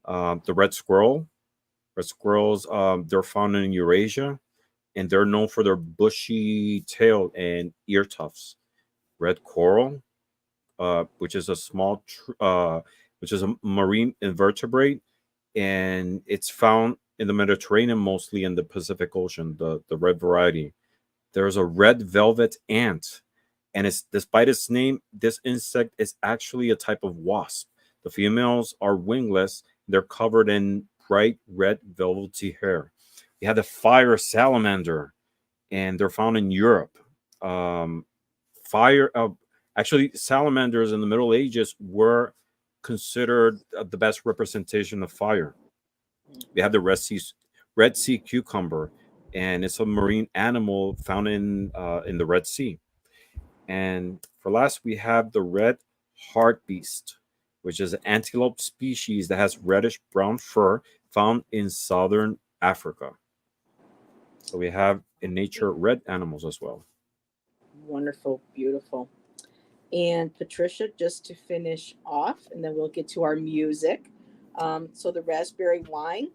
The red squirrel. Red squirrels, they're found in Eurasia, and they're known for their bushy tail and ear tufts. Red coral, which is a which is a marine invertebrate, and it's found in the Mediterranean, mostly in the Pacific Ocean. The red variety. There's a red velvet ant, and it's despite its name, this insect is actually a type of wasp. The females are wingless. They're covered in bright red velvety hair. We have the fire salamander, and they're found in Europe. Um, fire, actually, salamanders in the Middle Ages were considered the best representation of fire. We have the Red Sea cucumber, and it's a marine animal found in the Red Sea. And for last, we have the red hartebeest, which is an antelope species that has reddish brown fur found in southern Africa. So we have in nature red animals as well. Wonderful, beautiful. And Patricia, just to finish off, and then we'll get to our music. So the raspberry wine,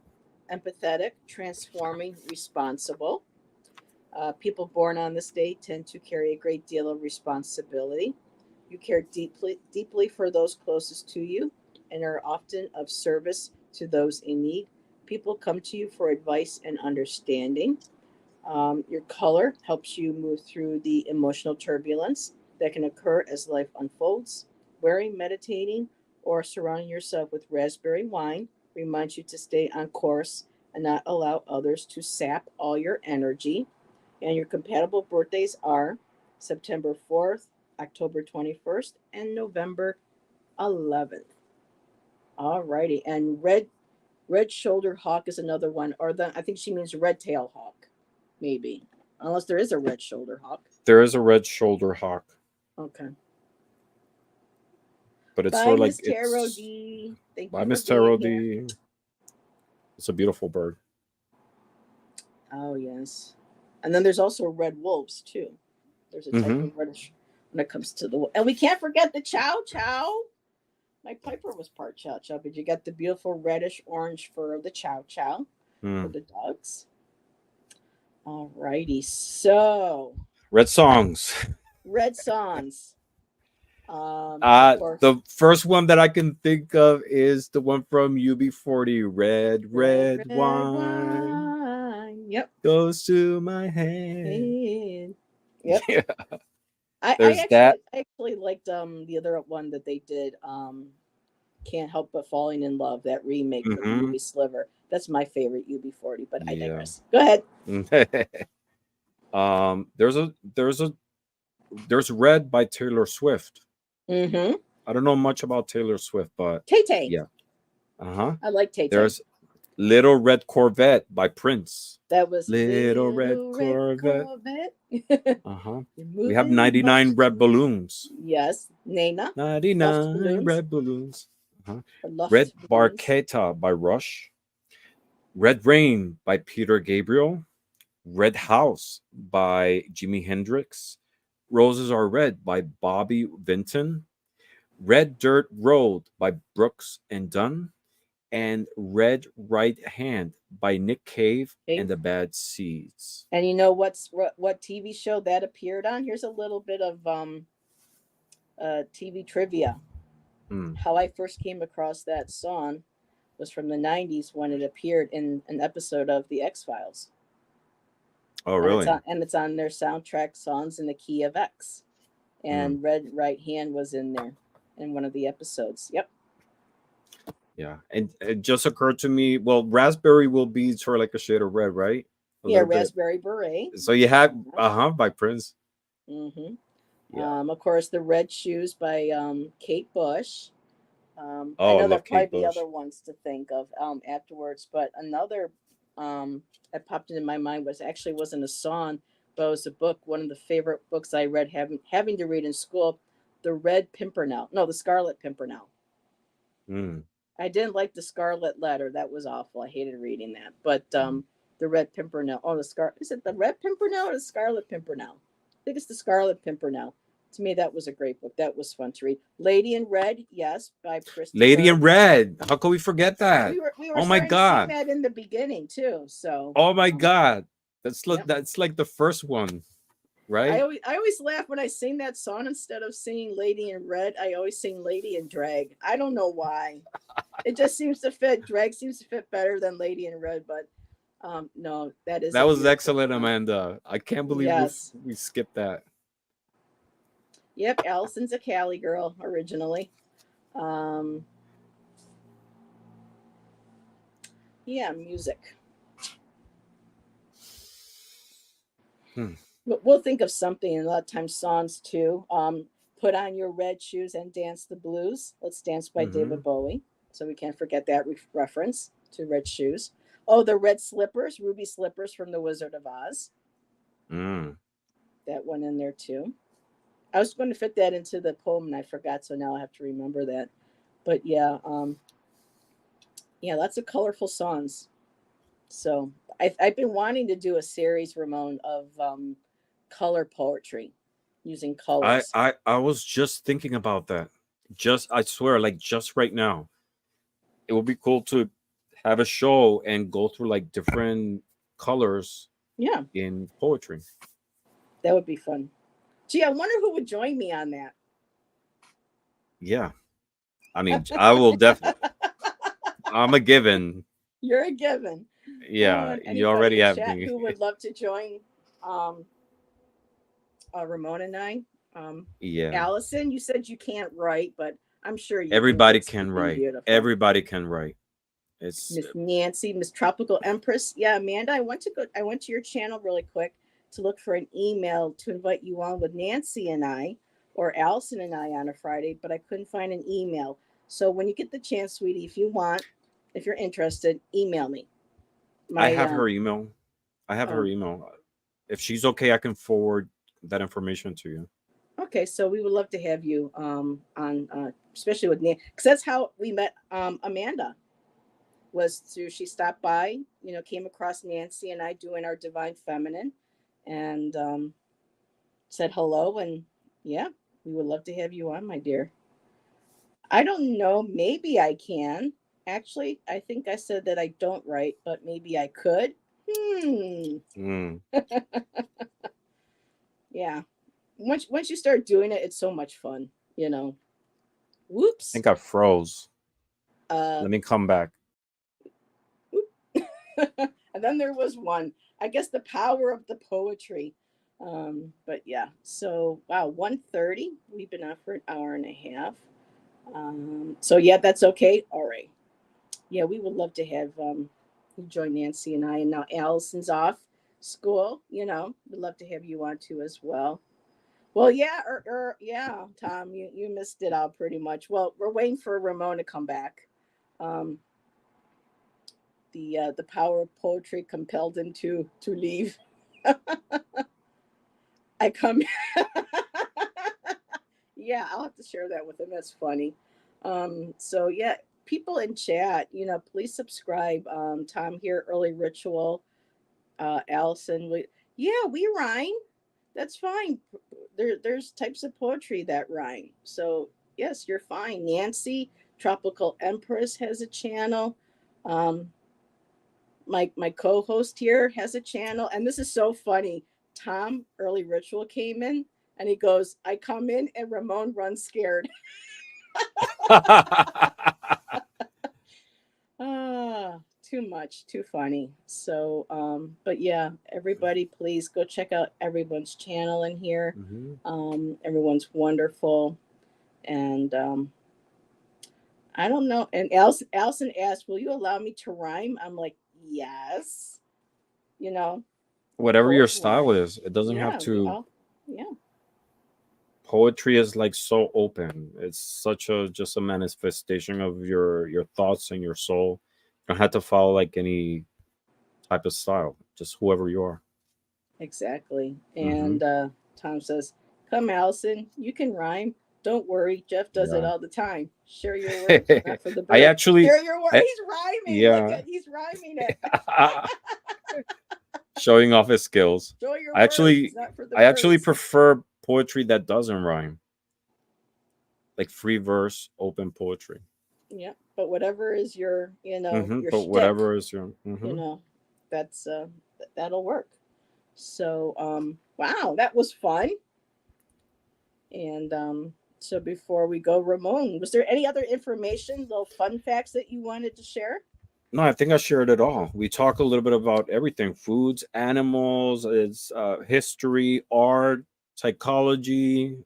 empathetic, transforming, responsible. People born on this day tend to carry a great deal of responsibility. You care deeply for those closest to you and are often of service to those in need. People come to you for advice and understanding. Your color helps you move through the emotional turbulence that can occur as life unfolds. Wearing, meditating, or surrounding yourself with raspberry wine reminds you to stay on course and not allow others to sap all your energy. And your compatible birthdays are September 4th, October 21st, and November 11th. All righty. And red shouldered hawk is another one, or the I think she means red tail hawk, maybe, unless there is a red shoulder hawk. There is a red shoulder hawk, Okay. but it's Bye, sort of like Miss Tarot it's D. Thank by you for Miss Tarot being here. D. It's a beautiful bird. Oh yes. And then there's also red wolves too. There's a type Hmm. of reddish when it comes to and we can't forget the chow chow. My Piper was part chow chow, but you got the beautiful reddish orange fur of the chow chow for Mm. the dogs. All righty. So Red songs. red songs. Of course, The first one that I can think of is the one from UB40. Red, red, red red wine wine. Yep. goes to my head. And, yep. Yeah, I there's that. actually liked the other one that they did. Can't Help But Falling in Love, that remake for the Mm-hmm. movie Sliver. That's my favorite UB40, but I Yeah. digress. Go ahead. There's Red by Taylor Swift. Mm-hmm. I don't know much about Taylor Swift, but Tay Tay. yeah. Uh-huh. I like Tay Tay. There's Little Red Corvette by Prince. That was Little Red Little Red Corvette. Corvette. Uh-huh. You're We have moving much 99 red too. balloons. Yes. Nana. Luft 99 balloons. red balloons. Uh-huh. Or Luft Red balloons. Barchetta by Rush. Red Rain by Peter Gabriel. Red House by Jimi Hendrix. Roses Are Red by Bobby Vinton. Red Dirt Road by Brooks and Dunn. And Red Right Hand by Nick Cave Okay. and the Bad Seeds. And you know what TV show that appeared on? Here's a little bit of TV trivia. Hmm. How I first came across that song was from the 90s when it appeared in an episode of The X-Files. Oh, And really? it's on their soundtrack, Songs in the Key of X. And Red Right Hand was in there in one of the episodes. Yep. Yeah. And it just occurred to me, well, raspberry will be sort of like a shade of red, right? A Yeah, little bit. Raspberry Beret. So you have by Prince. Mm-hmm. Yeah. Of course, the Red Shoes by Kate Bush. I Oh, I know there'll love probably Kate be Bush. other ones to think of afterwards, but another that popped into my mind wasn't a song, but it was a book. One of the favorite books I read having to read in school, The Red Pimpernel. No, The Scarlet Pimpernel. Mm. I didn't like The Scarlet Letter. That was awful. I hated reading that. But The Red Pimpernel. Oh, is it the Red Pimpernel or the Scarlet Pimpernel? I think it's the Scarlet Pimpernel. To me, that was a great book. That was fun to read. Lady in Red, yes, by Christopher. Lady in Red. How can we forget that? We were Oh my starting to God. sing that in the beginning too. So Oh my God. Yep. That's like the first one, right? I always laugh when I sing that song. Instead of singing Lady in Red, I always sing Lady in Drag. I don't know why. It just seems to fit. Drag seems to fit better than Lady in Red, but no, that is That a was beautiful excellent, song. Amanda. I can't believe Yes. we skipped that. Yep, Allison's a Cali girl originally. Yeah, music. We'll think of something, and a lot of times songs too. Put on your red shoes and dance the blues. Let's Dance by David Bowie. So we can't forget that reference to red shoes. Oh, the red slippers, ruby slippers from The Wizard of Oz. That one in there too. I was going to fit that into the poem and I forgot, so now I have to remember that. But yeah, lots of colorful songs. So I've been wanting to do a series, Ramon, of color poetry using colors. I was just thinking about that. I swear, like just right now. It would be cool to have a show and go through like different colors Yeah, in poetry. that would be fun. Gee, I wonder who would join me on that. Yeah. I mean, I will definitely. I'm a given. You're a given. Yeah, And you anybody already in have chat me. who would love to join Ramon and I? Yeah. Allison, you said you can't write, but I'm sure you Everybody can can something write. beautiful. Everybody can write. It's Miss Nancy, Miss Tropical Empress. Yeah, Amanda, I went to your channel really quick to look for an email to invite you on with Nancy and I, or Allison and I on a Friday, but I couldn't find an email. So when you get the chance, sweetie, if you're interested, email me. I have her email. I have her Oh, email. If she's okay, I can forward that information to you. okay, so we would love to have you on, especially with Nancy, because that's how we met Amanda. She stopped by, came across Nancy and I doing our Divine Feminine, and said hello, and yeah, we would love to have you on, my dear. I don't know, maybe I can. Actually, I think I said that I don't write, but maybe I could. Mm. Yeah. Once you start doing it, it's so much fun, you know. I Whoops. think I froze. Uh, Let me come back. and then there was one. I guess the power of the poetry. But yeah. So wow, 1:30. We've been on for an hour and a half. So yeah, that's okay. All right. Yeah, we would love to have you join Nancy and I. And now Allison's off school. We'd love to have you on too as well. Well, yeah, yeah, Tom, you missed it out pretty much. Well, we're waiting for Ramon to come back. Um, the power of poetry compelled him to leave. I come. Yeah, I'll have to share that with him. That's funny. So yeah, people in chat, please subscribe. Tom here, early ritual. Allison, yeah, we rhyme. That's fine. There's types of poetry that rhyme. So yes, you're fine. Nancy, Tropical Empress has a channel. Um, my co-host here has a channel, and this is so funny. Tom, early ritual came in, and he goes, "I come in, and Ramon runs scared." Too much, too funny. So, but yeah, everybody, please go check out everyone's channel in here. Mhm. Everyone's wonderful, and I don't know. And Allison asked, "Will you allow me to rhyme?" I'm like, "Yes." You know, we Whatever your both style rhyme. is, it doesn't have Yeah, we to. all. Yeah, Poetry is like so open. It's such a just a manifestation of your thoughts and your soul. You don't have to follow like any type of style. Just whoever you are. exactly. Hmm. And Tom says, "Come, Allison, you can rhyme. Don't worry, Jeff does it Yeah. all the time. Share your words, not for the I bird. actually, Share your word." I, He's rhyming. Look yeah, at he's rhyming it. showing off his skills. Show your I words, actually, not for the I actually birds. prefer poetry that doesn't rhyme, like free verse, open poetry. Yeah, but whatever is your, your But shtick, whatever is your, you know, that's that'll work. So, wow, that was fun. And so before we go, Ramon, was there any other information, little fun facts that you wanted to share? No, I think I shared it all. We talk a little bit about everything: foods, animals, it's history, art, psychology,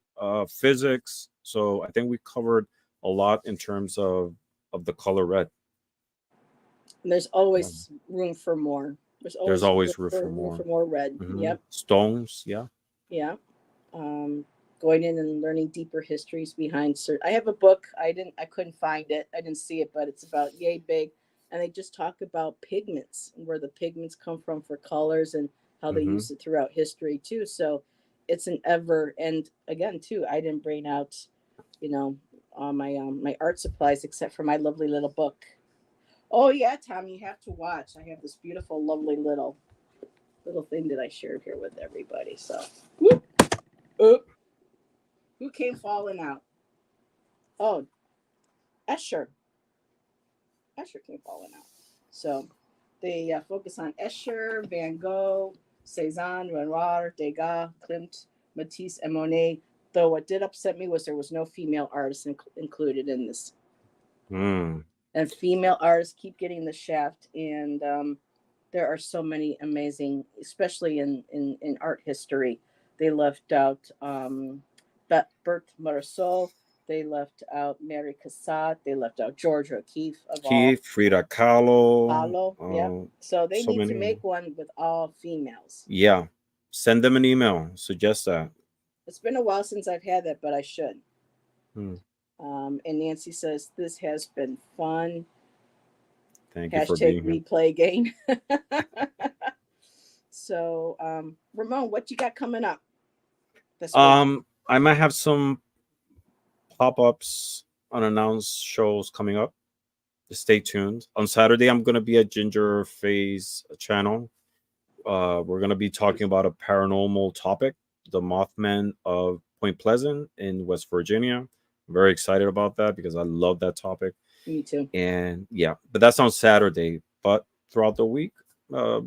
physics. So I think we covered a lot in terms of the color red. And there's Um, always room for more. There's there's always always room for room for more. more red. Yep. Stones, yeah. Yeah. um, Going in and learning deeper histories behind certain. I have a book. I couldn't find it. I didn't see it, but it's about yay big, and they just talk about pigments and where the pigments come from for colors and how they Hmm. use it throughout history too. So it's an ever and again too. I didn't bring out, you know, all my art supplies except for my lovely little book. Oh yeah, Tom, you have to watch. I have this beautiful, lovely little thing that I shared here with everybody. So, whoop, oop, who came falling out? Oh, Escher. Escher came falling out. So they focus on Escher, Van Gogh, Cezanne, Renoir, Degas, Klimt, Matisse, and Monet. Though what did upset me was there was no female artists included in this. Mm. And female artists keep getting the shaft. And there are so many amazing, especially in art history. They left out Bert Morisot. They left out Mary Cassatt. They left out George O'Keeffe of all. Keith, Frida Kahlo, Kahlo, yep. So they so need to many. make one with all females. Yeah, send them an email. Suggest that. It's been a while since I've had that, but I should. Hmm. And Nancy says this has been fun. Thank you for Hashtag being here. replay game. So, Ramon, what you got coming up this week? I might have some pop-ups, unannounced shows coming up. Stay tuned. On Saturday, I'm gonna be at Ginger Phase channel. We're gonna be talking about a paranormal topic, the Mothman of Point Pleasant in West Virginia. I'm very excited about that because I love that topic. Me too. And yeah, but that's on Saturday. But throughout the week, uh,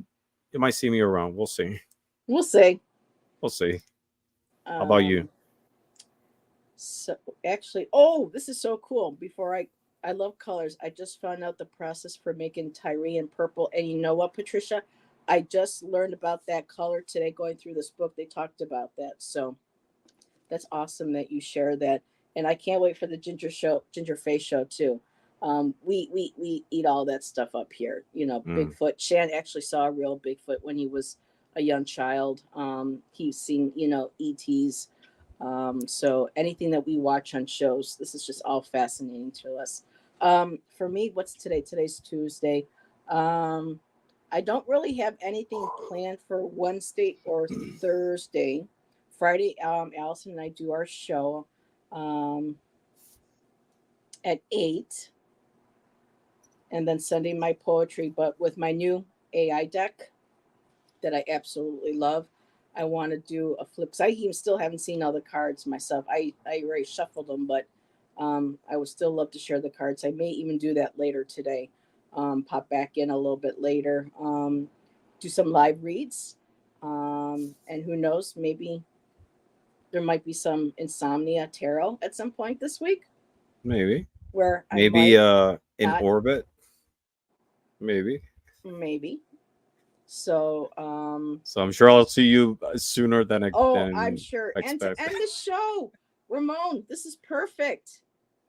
you might see me around. We'll see. We'll see. We'll see. How about you? Um, so actually, oh, this is so cool. I love colors. I just found out the process for making Tyrian purple, and you know what, Patricia? I just learned about that color today. Going through this book, they talked about that. So that's awesome that you share that. and I can't wait for the ginger face show too. We eat all that stuff up here. You know, Mm. Bigfoot. Shan actually saw a real Bigfoot when he was a young child. He's seen, you know, ETs. So anything that we watch on shows, this is just all fascinating to us. For me, what's today? Today's Tuesday. Um, I don't really have anything planned for Wednesday or Thursday. Friday, Allison and I do our show um, at 8, and then Sunday my poetry. But with my new AI deck that I absolutely love, I want to do a flip. Cause I even still haven't seen all the cards myself. I already shuffled them, but I would still love to share the cards. I may even do that later today. Pop back in a little bit later. Do some live reads. And who knows, maybe there might be some insomnia tarot at some point this week Maybe. where I Maybe might in not, orbit. Maybe. maybe. So, So I'm sure I'll see you sooner than oh, I'm than sure. And to expect. end the show, Ramon, this is perfect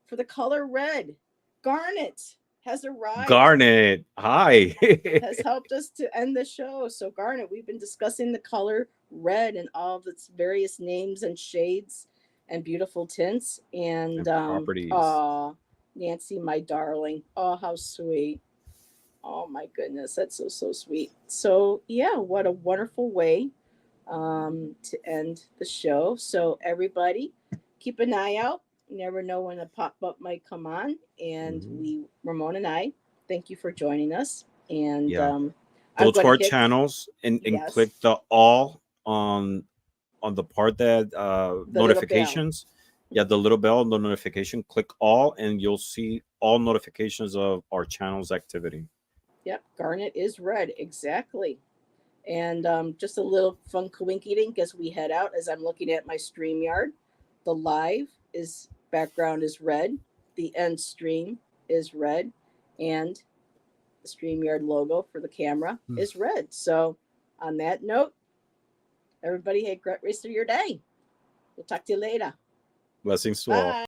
for the color red. Garnet has arrived, Garnet. Hi. has helped us to end the show. So, Garnet, we've been discussing the color red and all of its various names and shades and beautiful tints. And, And properties. aw, Nancy, my darling. Oh, how sweet. Oh, my goodness. That's so, so sweet. So, yeah, what a wonderful way to end the show. So everybody, keep an eye out. You never know when a pop up might come on. And Mhm. we, Ramon and I, thank you for joining us. And Yeah. I'm Go going to to our hit channels and yes, click the all on the part that the little bell. notifications. Yeah, the little bell, the notification. Click all, and you'll see all notifications of our channel's activity. Yep, Garnet is red exactly. And just a little fun coinky dink as we head out. As I'm looking at my stream yard, the live is background is red, the end stream is red, and the StreamYard logo for the camera is red. So, on that note, everybody, have a great rest of your day. We'll talk to you later. Blessings to all. Bye.